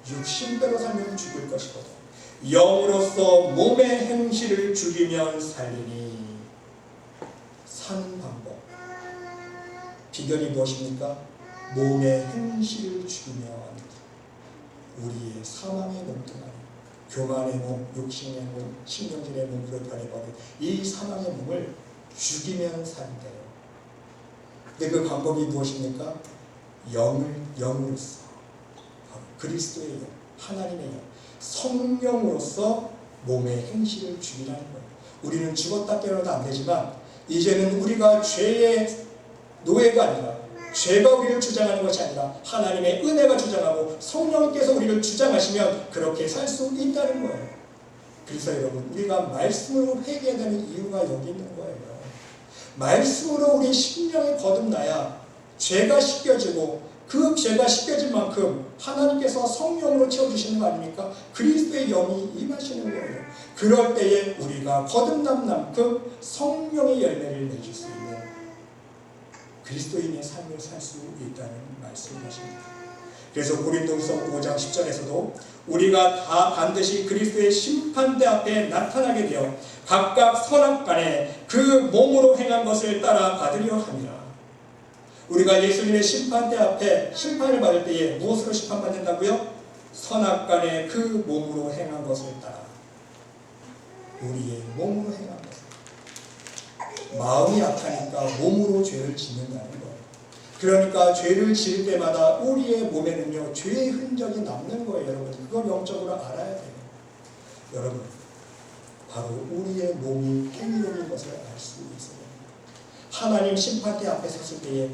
A: 육신대로 살면 죽을 것이거든. 영으로서 몸의 행실을 죽이면 살리니. 사는 방법 비결이 무엇입니까? 몸의 행실을 죽이면 우리의 사망의 몸뚱아리, 교만의 몸, 욕심의 몸, 신경질의 몸으로 변해버린 이 사망의 몸을 죽이면 산대요. 근데 그 방법이 무엇입니까? 영으로서 바로 그리스도의 영, 하나님의 영, 성령으로서 몸의 행실을 죽이라는 거예요. 우리는 죽었다 깨어나도 안 되지만 이제는 우리가 죄의 노예가 아니라 죄가 우리를 주장하는 것이 아니라 하나님의 은혜가 주장하고 성령께서 우리를 주장하시면 그렇게 살 수 있다는 거예요. 그래서 여러분 우리가 말씀으로 회개해야 되는 이유가 여기 있는 거예요. 말씀으로 우리 심령이 거듭나야 죄가 씻겨지고 그 죄가 씻겨진 만큼 하나님께서 성령으로 채워주시는 거 아닙니까? 그리스도의 영이 임하시는 거예요. 그럴 때에 우리가 거듭난 만큼 성령의 열매를 맺을 수 있는 그리스도인의 삶을 살 수 있다는 말씀이십니다. 그래서 고린도후서 5장 10절에서도 우리가 다 반드시 그리스도의 심판대 앞에 나타나게 되어 각각 선악간에 그 몸으로 행한 것을 따라 받으려 함이라. 우리가 예수님의 심판대 앞에 심판을 받을 때에 무엇으로 심판받는다고요? 선악간에 그 몸으로 행한 것을 따라. 우리의 몸으로 행한 것. 마음이 약하니까 몸으로 죄를 짓는다는 거예요. 그러니까 죄를 지을 때마다 우리의 몸에는요 죄의 흔적이 남는 거예요. 여러분 그걸 영적으로 알아야 돼요. 여러분 바로 우리의 몸이 행위로인 것을 알 수 있어요. 하나님 심판대 앞에 섰을 때에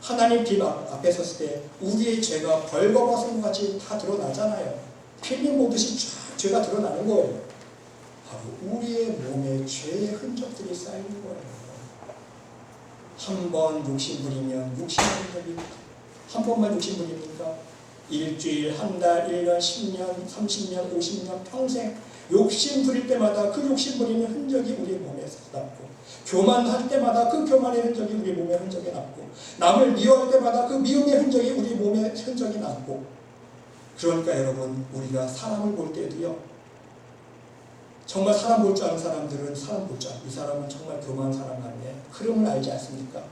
A: 하나님 빛 앞에 섰을 때 우리의 죄가 벌거벗은 것 같이 다 드러나잖아요. 필름 보듯이 쫙 죄가 드러나는 거예요. 바로 우리의 몸에 죄의 흔적들이 쌓이는 거예요. 한 번 욕심 부리면 욕심의 흔적이 한 번만 욕심 부립니까? 일주일, 한 달, 1년, 10년, 30년, 50년, 평생 욕심 부릴 때마다 그 욕심 부리는 흔적이 우리 몸에 남고 교만할 때마다 그 교만의 흔적이 우리 몸에 흔적이 남고 남을 미워할 때마다 그 미움의 흔적이 우리 몸에 흔적이 남고 그러니까 여러분 우리가 사람을 볼 때도요 정말 사람 볼 줄 아는 사람들은 사람 볼 줄 알아요. 이 사람은 정말 교만한 사람 같네. 흐름을 알지 않습니까?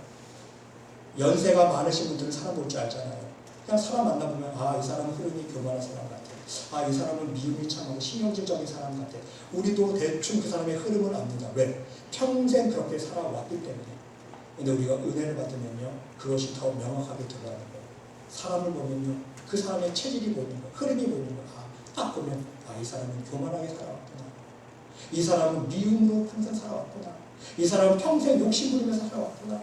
A: 연세가 많으신 분들은 사람 볼 줄 알잖아요. 그냥 사람 만나보면 이 사람은 흐름이 교만한 사람 같아. 이 사람은 미움이 참하고 신경질적인 사람 같아. 우리도 대충 그 사람의 흐름을 압니다. 왜? 평생 그렇게 살아왔기 때문에. 근데 우리가 은혜를 받으면요 그것이 더 명확하게 드러나는 거예요. 사람을 보면요 그 사람의 체질이 보이는 거예요. 흐름이 보이는 거예요. 딱 보면 이 사람은 교만하게 살아왔구나. 이 사람은 미움으로 평생 살아왔구나. 이 사람은 평생 욕심 부리면서 살아왔구나.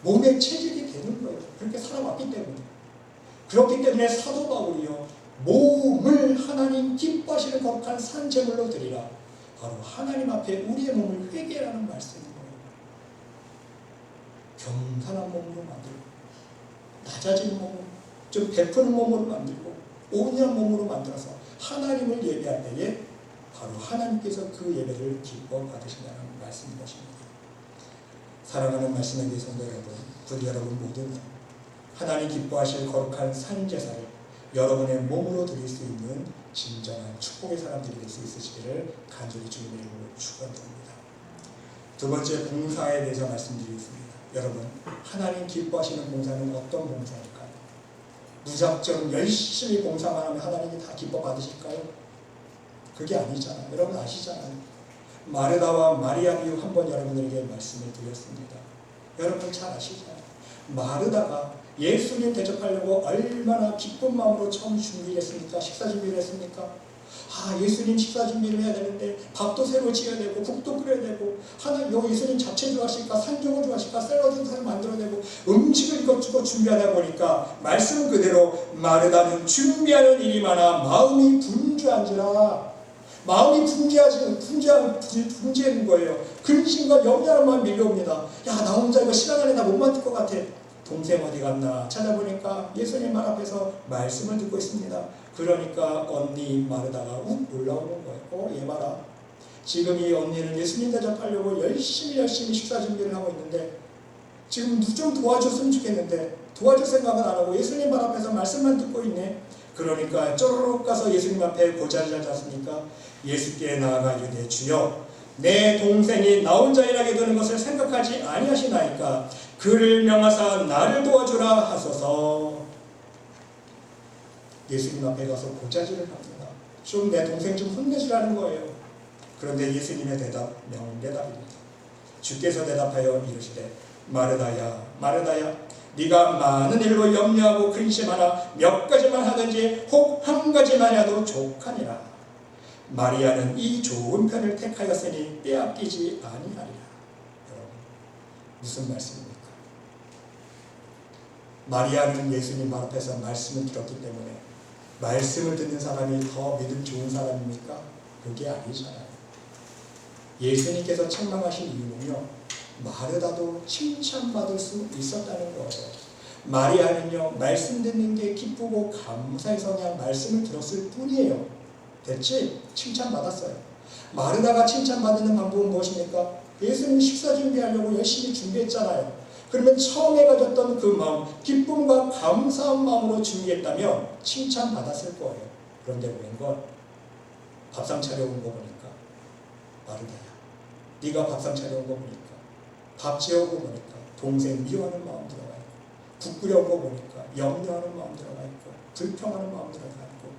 A: 몸의 체질이 되는 거예요. 그렇게 살아왔기 때문에. 그렇기 때문에 사도 바울이요 몸을 하나님 기뻐하시는 거룩한 산제물로 드리라. 바로 하나님 앞에 우리의 몸을 회개하라는 말씀인 거예요. 겸손한 몸으로 만들고 낮아진 몸으로 좀 베푸는 몸으로 만들고 온유한 몸으로 만들어서 하나님을 예배할 때에 바로 하나님께서 그 예배를 기뻐 받으신다는 말씀인 것입니다. 사랑하는 말씀의 교회 성도 여러분, 부디 여러분 모두는 하나님 기뻐하실 거룩한 산제사를 여러분의 몸으로 드릴 수 있는 진정한 축복의 사람들이 될 수 있으시기를 간절히 주님의 이름으로 축원드립니다. 두 번째 봉사에 대해서 말씀드리겠습니다. 여러분, 하나님 기뻐하시는 봉사는 어떤 봉사일까요? 무작정 열심히 봉사만 하면 하나님이 다 기뻐 받으실까요? 그게 아니잖아요. 여러분 아시잖아요. 마르다와 마리아 비유 한번 여러분들에게 말씀을 드렸습니다. 여러분 잘 아시잖아요. 마르다가 예수님 대접하려고 얼마나 기쁜 마음으로 처음 준비를 했습니까? 식사 준비를 했습니까? 예수님 식사 준비를 해야 되는데 밥도 새로 지어야 되고 국도 끓여야 되고 예수님 잡채 좋아하실까 산종을 좋아하실까 샐러드를 만들어내고 음식을 이것저것 준비하다 보니까 말씀 그대로 마르다는 준비하는 일이 많아 마음이 분주한지라. 마음이 분주한 거예요. 근심과 염려만 밀려옵니다. 나 혼자 이거 시간 안에 다 못 맡을 것 같아. 동생 어디 갔나 찾아보니까 예수님 말 앞에서 말씀을 듣고 있습니다. 그러니까 언니 마르다가 욱 올라오는 거예요. 얘 봐라. 지금 이 언니는 예수님 대접하려고 열심히 식사 준비를 하고 있는데 지금 좀 도와줬으면 좋겠는데 도와줄 생각은 안 하고 예수님 말 앞에서 말씀만 듣고 있네. 그러니까 쪼르륵 가서 예수님 앞에 고자리에 앉았으니까 예수께 나아가 이르되 주여 내 동생이 나 혼자 일하게 되는 것을 생각하지 아니하시나이까 그를 명하사 나를 도와주라 하소서. 예수님 앞에 가서 고자질을 합니다. 좀 내 동생 좀 혼내주라는 거예요. 그런데 예수님의 대답 명대답입니다. 주께서 대답하여 이르시되 마르다야 마르다야 네가 많은 일로 염려하고 근심하나 몇 가지만 하든지 혹 한 가지만 해도 족하니라. 마리아는 이 좋은 편을 택하였으니 빼앗기지 아니하리라. 여러분 무슨 말씀입니까? 마리아는 예수님 말 앞에서 말씀을 들었기 때문에 말씀을 듣는 사람이 더 믿음 좋은 사람입니까? 그게 아니잖아요. 예수님께서 책망하신 이유는요, 마르다도 칭찬받을 수 있었다는 거예요. 마리아는요, 말씀 듣는 게 기쁘고 감사해서 그냥 말씀을 들었을 뿐이에요. 됐지? 칭찬받았어요. 마르다가 칭찬받는 방법은 무엇입니까? 예수님 식사 준비하려고 열심히 준비했잖아요. 그러면 처음에 가졌던 그 마음, 기쁨과 감사한 마음으로 준비했다면 칭찬받았을 거예요. 그런데 웬걸? 밥상 차려온 거 보니까 마르다야, 네가 밥상 차려온 거 보니까 밥 지어온 거 보니까 동생 미워하는 마음 들어가 있고 국 끓여온 거 보니까 염려하는 마음 들어가 있고 불평하는 마음 들어가 있고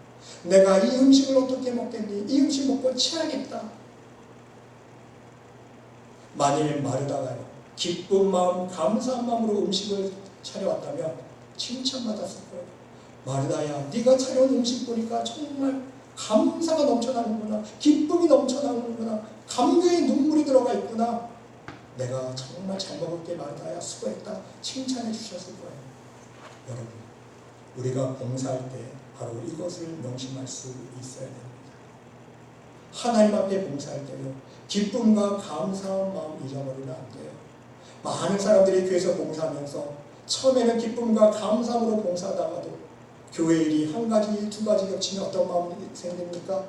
A: 내가 이 음식을 어떻게 먹겠니? 이 음식 먹고 취하겠다. 만일 마르다가요, 기쁜 마음, 감사한 마음으로 음식을 차려왔다면 칭찬받았을 거예요. 마르다야, 네가 차려온 음식 보니까 정말 감사가 넘쳐나는구나. 기쁨이 넘쳐나는구나. 감격의 눈물이 들어가 있구나. 내가 정말 잘 먹을게 마르다야, 수고했다. 칭찬해 주셨을 거예요. 여러분, 우리가 봉사할 때 바로 이것을 명심할 수 있어야 됩니다. 하나님 앞에 봉사할 때요, 기쁨과 감사한 마음 잊어버리면 안 돼요. 많은 사람들이 교회에서 봉사하면서 처음에는 기쁨과 감사함으로 봉사하다가도 교회 일이 한 가지, 두 가지 겹치면 어떤 마음이 생깁니까?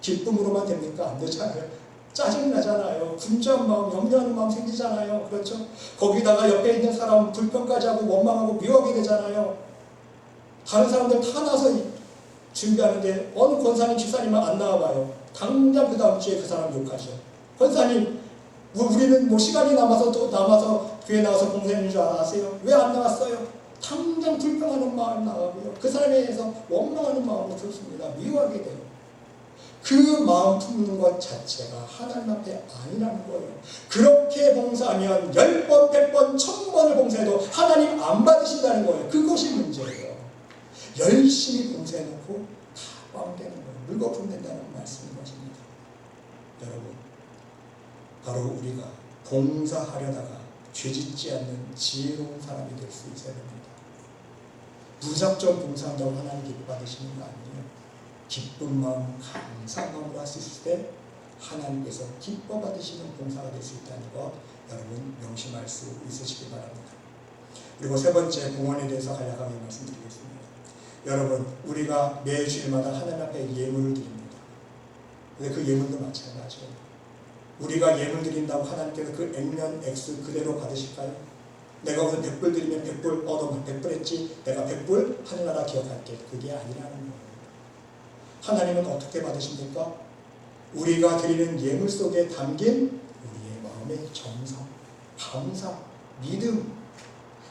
A: 기쁨으로만 됩니까? 안 되잖아요. 짜증나잖아요. 분주한 마음, 염려하는 마음 생기잖아요. 그렇죠? 거기다가 옆에 있는 사람 불평까지 하고 원망하고 미워하게 되잖아요. 다른 사람들 다 나서 준비하는데 어느 권사님, 집사님만 안 나와봐요. 당장 그 다음 주에 그 사람 욕하죠. 권사님, 우리는 시간이 남아서 교회 나와서 봉사하는 줄 아세요? 왜 안 나왔어요? 당장 불평하는 마음 나오고요. 그 사람에 대해서 원망하는 마음이 들습니다. 미워하게 돼요. 그 마음 품는 것 자체가 하나님 앞에 아니라는 거예요. 그렇게 봉사하면 10번, 100번, 1000번을 봉사해도 하나님 안 받으신다는 거예요. 그것이 문제예요. 열심히 봉사해놓고 다 꽝되는 거예요. 물거품 된다는 말씀인 것입니다. 여러분, 바로 우리가 봉사하려다가 죄짓지 않는 지혜로운 사람이 될 수 있어야 됩니다. 무작정 봉사한다고 하나님 기뻐 받으시는 거 아니에요. 기쁜 마음, 감사한 마음으로 할 수 있을 때 하나님께서 기뻐 받으시는 봉사가 될 수 있다는 것 여러분 명심할 수 있으시기 바랍니다. 그리고 세 번째, 봉헌에 대해서 간략하게 말씀드리겠습니다. 여러분, 우리가 매 주일마다 하나님 앞에 예물을 드립니다. 근데 그 예물도 마찬가지예요. 우리가 예물 드린다고 하나님께서 그 액면 액수 그대로 받으실까요? 내가 오늘 100불 드리면 100불, 너 100불 했지? 내가 100불 하늘나라 기억할게. 그게 아니라는 거예요. 하나님은 어떻게 받으십니까? 우리가 드리는 예물 속에 담긴 우리의 마음의 정성, 감사, 믿음,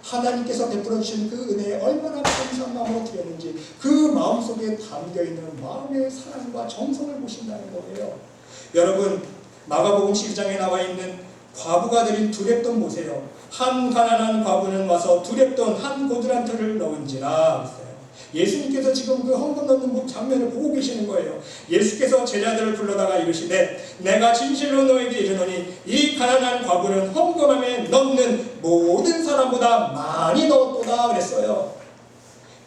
A: 하나님께서 베풀어 주신 그 은혜에 얼마나 감사한 마음으로 드렸는지 그 마음 속에 담겨있는 마음의 사랑과 정성을 보신다는 거예요. 여러분, 마가복음 12장에 나와 있는 과부가 드린 두 렙돈 보세요. 한 가난한 과부는 와서 두 렙돈 한 고드란트를 넣은지라 했어요. 예수님께서 지금 그 헌금 넣는 장면을 보고 계시는 거예요. 예수께서 제자들을 불러다가 이르시되 내가 진실로 너에게 이르노니 이 가난한 과부는 헌금함에 넣는 모든 사람보다 많이 넣었도다 그랬어요.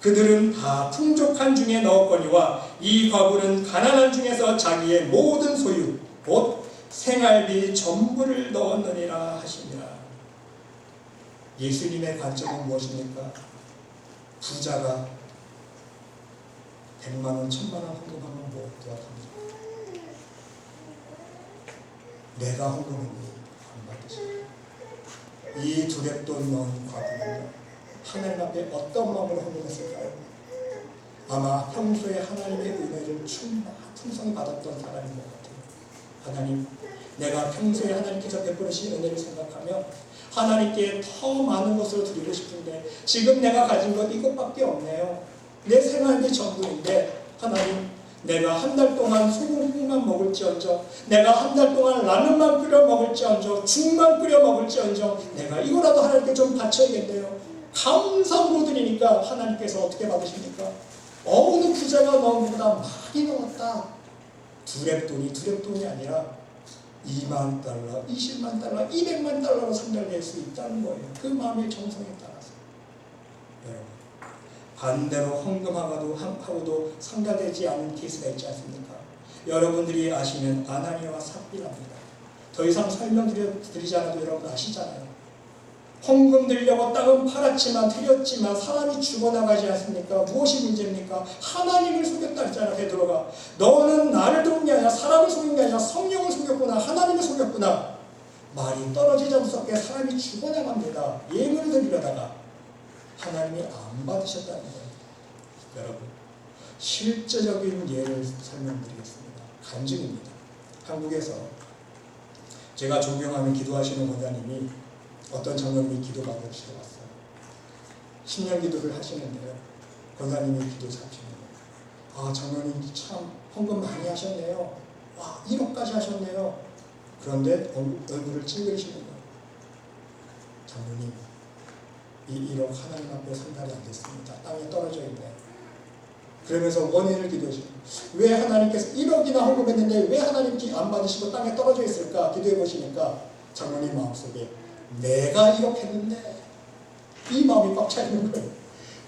A: 그들은 다 풍족한 중에 넣었거니와 이 과부는 가난한 중에서 자기의 모든 소유 곧 생활비 전부를 넣었느니라 하시니라. 예수님의 관점은 무엇입니까? 부자가 100만원, 1000만원 헌금하면 뭐 어떡합니까? 내가 헌금했니? 안 받으시죠. 이 두렙돈 넣은 과부는요, 하나님 앞에 어떤 마음으로 헌금했을까요? 아마 평소에 하나님의 은혜를 충성히 받았던 사람인 것 같아요. 하나님, 내가 평소에 하나님께서 베풀으신 은혜를 생각하며 하나님께 더 많은 것을 드리고 싶은데 지금 내가 가진 건 이것밖에 없네요. 내 생활비 전부인데 하나님, 내가 한 달 동안 소금국만 먹을지언정, 내가 한 달 동안 라면만 끓여 먹을지언정, 죽만 끓여 먹을지언정, 내가 이거라도 하나님께 좀 바쳐야겠네요. 감사로 드리니까 하나님께서 어떻게 받으십니까? 어느 부자가 넣은 것보다 많이 넣었다. 두렙돈이 아니라 2만 달러, 20만 달러, 200만 달러로 상달될 수 있다는 거예요. 그 마음의 정성에 따라서. 여러분, 반대로 헌금하고도 상달되지 않는 케이스가 있지 않습니까? 여러분들이 아시는 아나니아와 삽비라입니다. 더 이상 설명드리지 않아도 여러분 아시잖아요. 헌금 드리려고 땅은 팔았지만 드렸지만 사람이 죽어나가지 않습니까? 무엇이 문제입니까? 하나님을 속였다 했잖아. 베드로가 너는 나를 속인 게 아니라 사람을 속인 게 아니라 성령을 속였구나, 하나님을 속였구나. 말이 떨어지자 무섭게 사람이 죽어나갑니다. 예물을 드리려다가 하나님이 안 받으셨다는 거예요. 여러분, 실제적인 예를 설명드리겠습니다. 간증입니다. 한국에서 제가 존경하는 기도하시는 원장님이 어떤 장로님이 기도 받으시러 왔어요. 10년 기도를 하시는데요. 권사님이 기도 잡히는 거예요. 아, 장로님 참 헌금 많이 하셨네요. 와, 1억까지 하셨네요. 그런데 얼굴을 찡그리시는 거예요. 장로님, 이 1억 하나님 앞에 상달이 안 됐습니다. 땅에 떨어져 있네. 그러면서 원인을 기도하시고, 왜 하나님께서 1억이나 헌금했는데 왜 하나님께 안 받으시고 땅에 떨어져 있을까? 기도해 보시니까 장로님 마음속에 내가 1억 했는데, 이 마음이 꽉 차 있는 거예요.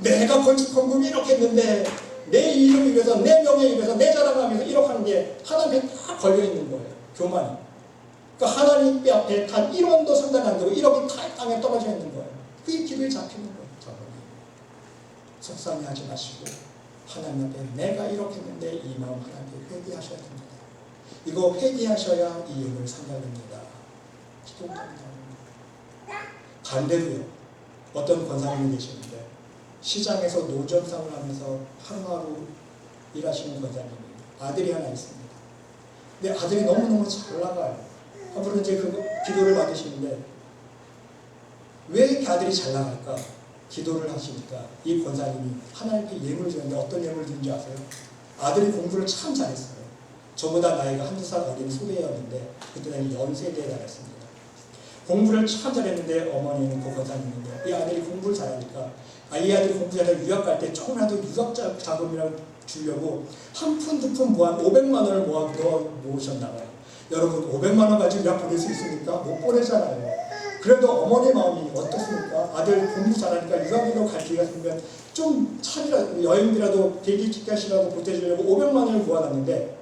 A: 내가 건축 헌금 1억 했는데 내 이름 위해서, 내 명예 위해서, 내 자랑을 위해서 1억 하는 게 하나님 앞에 다 걸려 있는 거예요. 교만이. 그러니까 하나님 앞에 단 1원도 상당히 안 되고 1억이 다 땅에 떨어져 있는 거예요. 그게 기도에 잡히는 거예요. 장로님, 속상해하지 마시고 하나님 앞에 내가 1억 했는데 이 마음 하나님께 회개하셔야 됩니다. 이거 회개하셔야 이 예물 상달됩니다. 기도합니다. 반대로요, 어떤 권사님이 계시는데 시장에서 노점상을 하면서 하루하루 일하시는 권사님이 아들이 하나 있습니다. 근데 아들이 너무너무 잘 나가요. 앞으로 이제 그 기도를 받으시는데 왜 이렇게 아들이 잘 나갈까? 기도를 하시니까 이 권사님이 하나님께 예물을 드렸는데 어떤 예물을 드린지 아세요? 아들이 공부를 참 잘했어요. 저보다 나이가 한두 살 어린 소배였는데 그때는 연세대에 다녔습니다. 공부를 참 잘했는데 어머니는 그 권사님인데 이 아들이 공부를 잘하니까 이 아들이 공부 잘해서 유학 갈 때 조금이라도 유학 자금이라도 주려고 한 푼 두 푼 모아 500만 원을 모으셨나 봐요. 여러분, 500만 원 가지고 유학 보낼 수 있습니까? 못 보내잖아요. 그래도 어머니 마음이 어떻습니까? 아들 공부 잘하니까 유학으로 갈 기회가 생기면 좀 차이라도 여행비라도 비행기 티켓이라도 보태주려고 500만 원을 모아놨는데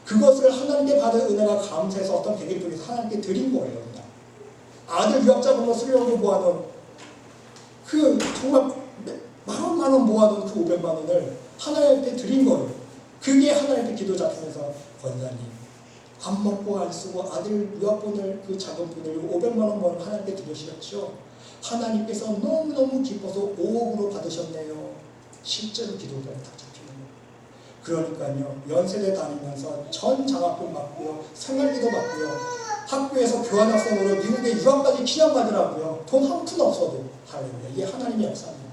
A: 그것을 하나님께 받은 은혜가 감사해서 어떤 백일 중에서 하나님께 드린 거예요. 그냥. 아들 유학 자금으로 쓰려고 모아놓은 그 정말 40만 원 모아놓은 그 500만 원을 하나님께 드린 거예요. 그게 하나님께 기도 잡히면서 권사님 안 먹고 안 쓰고 아들 유학 보낼 그 자금 보내려고 500만 원만 하나님께 드리셨죠. 하나님께서 너무너무 기뻐서 5억으로 받으셨네요. 실제로 기도가 다 잡히는 거예요. 그러니까요, 연세대 다니면서 전 장학금 받고요, 생활비도 받고요, 학교에서 교환학생으로 미국에 유학까지 기념받으라고요. 돈 한 푼 없어도. 할렐루야. 이게 하나님의 역사입니다.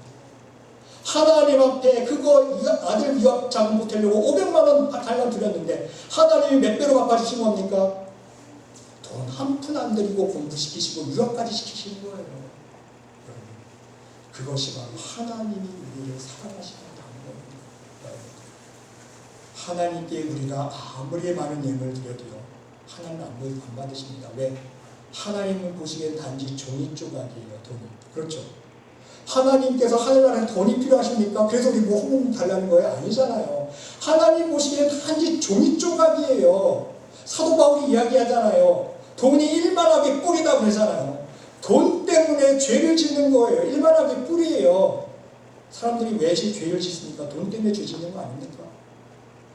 A: 하나님 앞에 그거 아들 유학 자금 보태려고 500만 원 달랑 드렸는데 하나님이 몇 배로 갚아주신 겁니까? 돈 한 푼 안 들이고 공부시키시고 유학까지 시키시는 거예요. 그것이 바로 하나님이 우리를 사랑하시는 거예요. 하나님께 우리가 아무리 많은 예물을 드려도요, 하나님은 안 받으십니다. 왜? 하나님은 보시기엔 단지 종이 조각이에요. 돈이. 그렇죠? 하나님께서 하늘나라에 돈이 필요하십니까? 그래서 우리 뭐 헌금 달라는 거예요? 아니잖아요. 하나님 보시기엔 단지 종이 조각이에요. 사도 바울이 이야기하잖아요. 돈이 일만하게 뿔이다 그러잖아요. 돈 때문에 죄를 짓는 거예요. 일만하게 뿔이에요. 사람들이 왜 죄를 짓습니까? 돈 때문에 죄 짓는 거 아닙니까?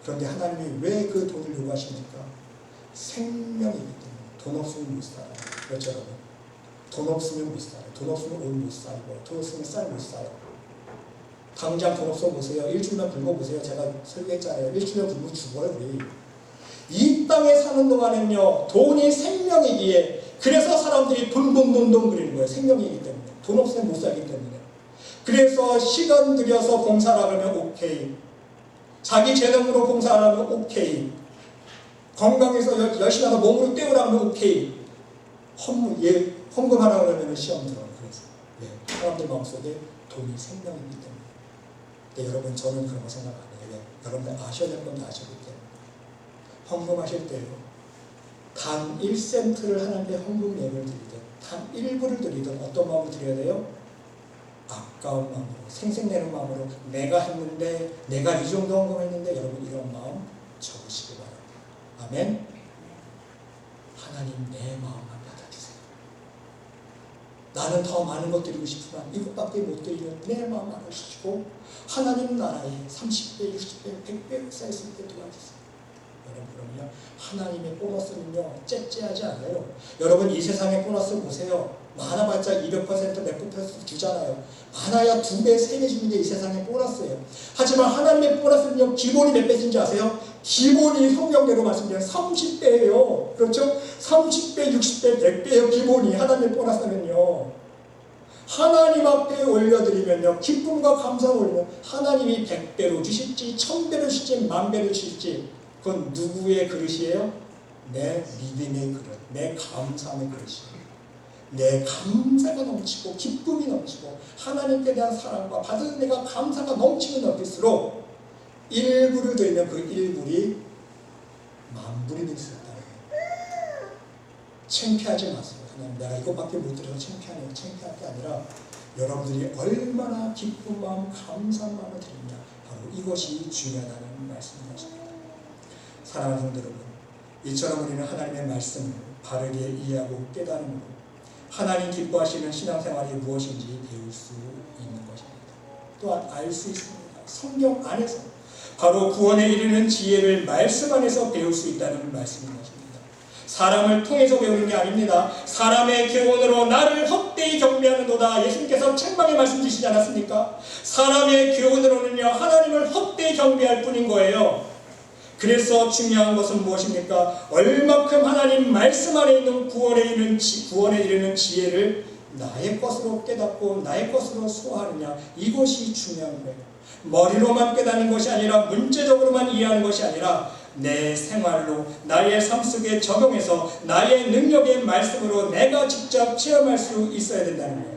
A: 그런데 하나님이 왜 그 돈을 요구하십니까? 생명이기 때문에. 돈 없으면 못 살아요. 그렇죠, 여러분? 돈 없으면 못 살아요. 돈 없으면 옷 못 살고, 돈 없으면 쌀 못 사요. 당장 돈 없어 보세요. 일주일만 굶어 보세요. 제가 설계했잖아요. 일주일만 굶으면 죽어요, 우리. 이 땅에 사는 동안은요, 돈이 생명이기에, 그래서 사람들이 돈 그리는 거예요. 생명이기 때문에. 돈 없으면 못 살기 때문에. 그래서 시간 들여서 봉사를 하면 오케이. 자기 재능으로 봉사하면 오케이. 건강해서 열심히 하다 몸으로 때우라면 오케이. 헌금하라고 하면 시험 들어요. 그래서 사람들 마음속에 돈이 생명이기 때문에. 근데 여러분, 저는 그런 거 생각 안 해요. 여러분들 아셔야 될 건 아시기 때문에. 헌금하실 때요, 단 1센트를 하나님께 헌금 예물을 드리든 단 1불을 드리든 어떤 마음으로 드려야 돼요? 아까운 마음으로, 생색내는 마음으로. 내가 했는데, 내가 이 정도 헌금했는데, 여러분 이런 마음 적으시기 바랍니다. 아멘. 하나님, 내 마음만 받아주세요. 나는 더 많은 것 드리고 싶지만 이것밖에 못 드리는 내 마음 알아주시고, 하나님 나라에 30배, 60배, 100배 쌓였을 때 도와주세요. 여러분, 하나님의 보너스는요, 째째하지 않아요. 여러분, 이 세상의 보너스 보세요. 많아봤자 200%, 100% 주잖아요. 많아야 2배, 3배 주는 게 이 세상의 보너스예요. 하지만 하나님의 보너스는요, 기본이 몇 배인지 아세요? 기본이 성경대로 말씀드리면 30배예요. 그렇죠? 30배, 60배, 100배예요. 기본이. 하나님의 보너스는요. 하나님 앞에 올려드리면요, 기쁨과 감사를 올리면 하나님이 100배로 주실지, 1000배로 주실지, 10,000배로 주실지, 그건 누구의 그릇이에요? 내 믿음의 그릇, 내 감사의 그릇이에요. 내 감사가 넘치고 기쁨이 넘치고 하나님께 대한 사랑과 받은 내가 감사가 넘치면 넘칠수록 1불을 드리면 그 1불이 10,000불이 될 수 있다는 거예요. 창피하지 마세요. 하나님, 내가 이것밖에 못 드려서 창피하네요. 창피할 게 아니라 여러분들이 얼마나 기쁜 마음, 감사한 마음을 드리냐, 바로 이것이 중요하다는 말씀이십니다. 사랑하는 성도 여러분, 이처럼 우리는 하나님의 말씀을 바르게 이해하고 깨달음으로 하나님 기뻐하시는 신앙생활이 무엇인지 배울 수 있는 것입니다. 또한 알 수 있습니다. 성경 안에서 바로 구원에 이르는 지혜를 말씀 안에서 배울 수 있다는 말씀인 것입니다. 사람을 통해서 배우는 게 아닙니다. 사람의 교훈으로 나를 헛되이 경배하는도다. 예수님께서 책망의 말씀 주시지 않았습니까? 사람의 교훈으로는요, 하나님을 헛되이 경배할 뿐인 거예요. 그래서 중요한 것은 무엇입니까? 얼마큼 하나님 말씀 안에 있는 구원에 이르는 지혜를 나의 것으로 깨닫고 나의 것으로 소화하느냐, 이것이 중요한 거예요. 머리로만 깨닫는 것이 아니라, 문제적으로만 이해하는 것이 아니라 내 생활로, 나의 삶 속에 적용해서 나의 능력의 말씀으로 내가 직접 체험할 수 있어야 된다는 거예요.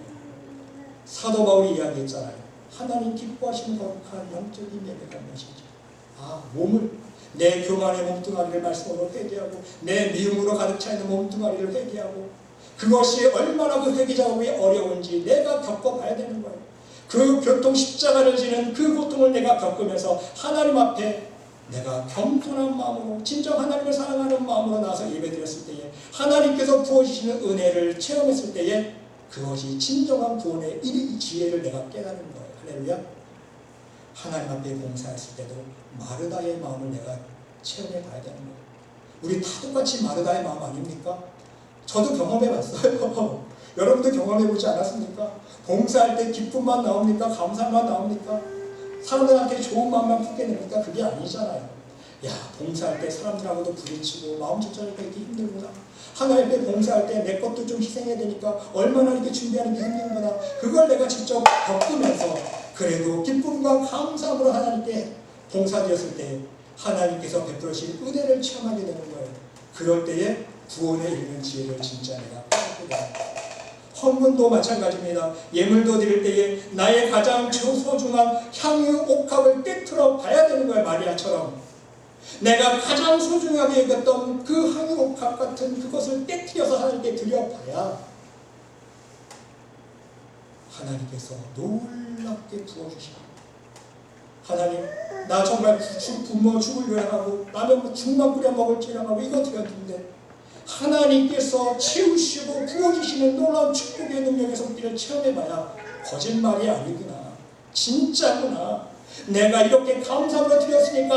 A: 사도 바울이 이야기했잖아요. 하나님 기뻐하시는 거룩한 영적인 예배가 무엇인지. 몸을, 내 교만의 몸뚱아리를 말씀으로 회개하고 내 미움으로 가득 차 있는 몸뚱아리를 회개하고, 그것이 얼마나 그 회개 작업이 어려운지 내가 겪어봐야 되는 거예요. 그 교통 십자가를 지는 그 고통을 내가 겪으면서 하나님 앞에 내가 겸손한 마음으로, 진정 하나님을 사랑하는 마음으로 나서 예배드렸을 때에, 하나님께서 부어주시는 은혜를 체험했을 때에, 그것이 진정한 구원의 이 지혜를 내가 깨달은 거예요. 할렐루야. 하나님 앞에 봉사했을 때도 마르다의 마음을 내가 체험해 봐야 되는 거예요. 우리 다 똑같이 마르다의 마음 아닙니까? 저도 경험해 봤어요. 여러분도 경험해 보지 않았습니까? 봉사할 때 기쁨만 나옵니까? 감사만 나옵니까? 사람들한테 좋은 마음만 품게냅니까? 그게 아니잖아요. 야, 봉사할 때 사람들하고도 부딪히고 마음 쫓아내니까 이렇게 힘들구나. 하나님 앞에 봉사할 때 내 것도 좀 희생해야 되니까 얼마나 이렇게 준비하는 게 힘들구나. 그걸 내가 직접 겪으면서 그래도 기쁨과 감사함으로 하나님께 봉사되었을 때 하나님께서 베풀으신 은혜를 체험하게 되는 거예요. 그럴 때에 구원에 이르는 지혜를 진짜 내가 깨닫게 됩니다. 헌금도 마찬가지입니다. 예물도 드릴 때에 나의 가장 소중한 향유 옥합을 꿰뚫어 봐야 되는 거예요. 마리아처럼. 내가 가장 소중하게 여겼던 그 항이옥합 같은 그것을 깨트려서 하나님께 드려봐야 하나님께서 놀랍게 부어주시고, 하나님 나 정말 굶어 죽을 요량하고 라면 죽만 끓여 먹을 지량하고 이거 드렸는데 하나님께서 채우시고 부어주시는 놀라운 축복의 능력의 손길을 체험해봐야 거짓말이 아니구나, 진짜구나. 내가 이렇게 감사로 드렸을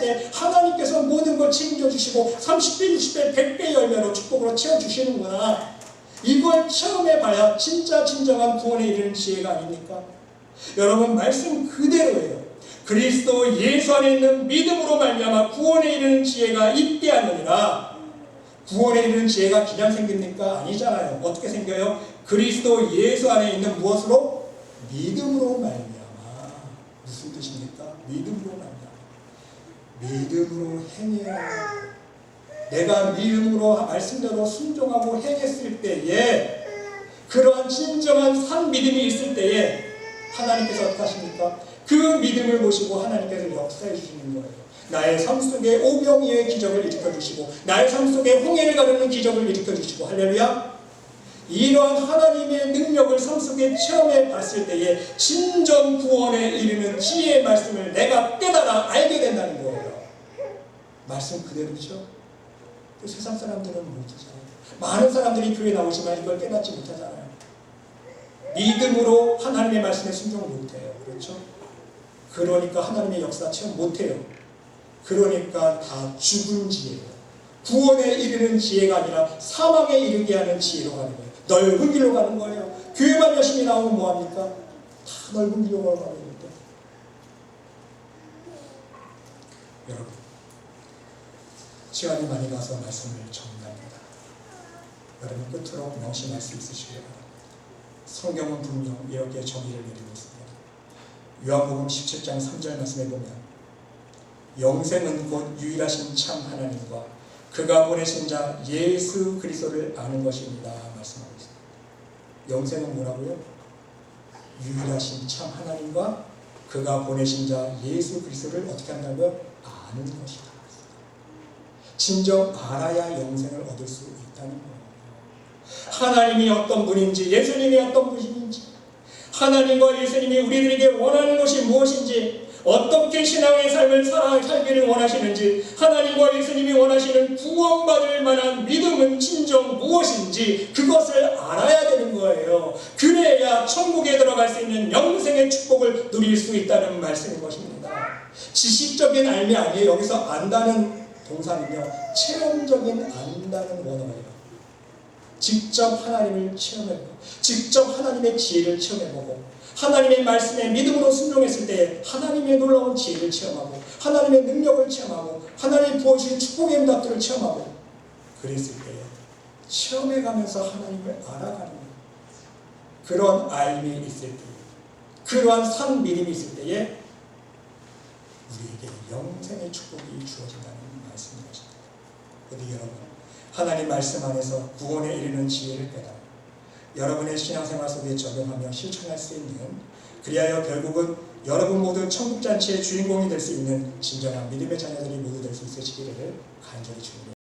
A: 때 하나님께서 모든 걸 책임져 주시고 30배, 60배, 100배 열매로 축복으로 채워주시는구나. 이걸 체험해봐야 진짜 진정한 구원에 이르는 지혜가 아닙니까? 여러분, 말씀 그대로예요. 그리스도 예수 안에 있는 믿음으로 말미암아 구원에 이르는 지혜가 있게 하느니라. 구원에 이르는 지혜가 그냥 생깁니까? 아니잖아요. 어떻게 생겨요? 그리스도 예수 안에 있는 무엇으로? 믿음으로 말미암아. 무슨 뜻입니까? 믿음으로 말미암아. 믿음으로 행해야. 내가 믿음으로 말씀대로 순종하고 행했을 때에, 그러한 진정한 산 믿음이 있을 때에 하나님께서 어떻게 하십니까? 그 믿음을 보시고 하나님께서 역사해 주시는 거예요. 나의 삶 속에 오병이어의 기적을 일으켜 주시고, 나의 삶 속에 홍해를 가르는 기적을 일으켜 주시고, 할렐루야. 이러한 하나님의 능력을 삶 속에 체험해 봤을 때에 진정 구원에 이르는 지혜의 말씀을 내가 깨달아 알게 된다는 거예요. 말씀 그대로죠. 세상 사람들은 모르잖아요. 많은 사람들이 교회 나오지만 이걸 깨닫지 못하잖아요. 믿음으로 하나님의 말씀에 순종을 못해요. 그렇죠? 그러니까 하나님의 역사 체험 못해요. 그러니까 다 죽은 지혜예요. 구원에 이르는 지혜가 아니라 사망에 이르게 하는 지혜로 가는 거예요. 넓은 길로 가는 거예요. 교회만 열심히 나오면 뭐합니까? 다 넓은 길로 가는 거예요. 여러분, 시간이 많이 가서 말씀을 정리합니다. 여러분, 끝으로 명심할 수 있으시기 바랍니다. 성경은 분명 이렇게 정의를 내리고 있습니다. 요한복음 17장 3절 말씀에 보면 영생은 곧 유일하신 참 하나님과 그가 보내신 자 예수 그리스도를 아는 것입니다 말씀하고 있습니다. 영생은 뭐라고요? 유일하신 참 하나님과 그가 보내신 자 예수 그리스도를 어떻게 한다고요? 아는 것이다. 진정 알아야 영생을 얻을 수 있다는 거예요. 하나님이 어떤 분인지, 예수님이 어떤 분인지, 하나님과 예수님이 우리들에게 원하는 것이 무엇인지, 어떻게 신앙의 삶을 살기를 원하시는지, 하나님과 예수님이 원하시는 구원받을 만한 믿음은 진정 무엇인지 그것을 알아야 되는 거예요. 그래야 천국에 들어갈 수 있는 영생의 축복을 누릴 수 있다는 말씀인 것입니다. 지식적인 알미 아니에요. 여기서 안다는 동사는요, 체험적인 안다는 원어예요. 직접 하나님을 체험해보고, 직접 하나님의 지혜를 체험해보고, 하나님의 말씀에 믿음으로 순종했을 때 하나님의 놀라운 지혜를 체험하고, 하나님의 능력을 체험하고, 하나님이 부어주신 축복의 응답들을 체험하고, 그랬을 때에 체험해가면서 하나님을 알아가는 거예요. 그런 알미 있을 때, 그러한 산 믿음이 있을 때에 우리에게 영생의 축복이 주어진다는 말씀인 것입니다. 우리 여러분, 하나님 말씀 안에서 구원에 이르는 지혜를 깨달아 여러분의 신앙생활 속에 적용하며 실천할 수 있는, 그리하여 결국은 여러분 모두 천국잔치의 주인공이 될 수 있는 진정한 믿음의 자녀들이 모두 될 수 있으시기를 간절히 축원합니다.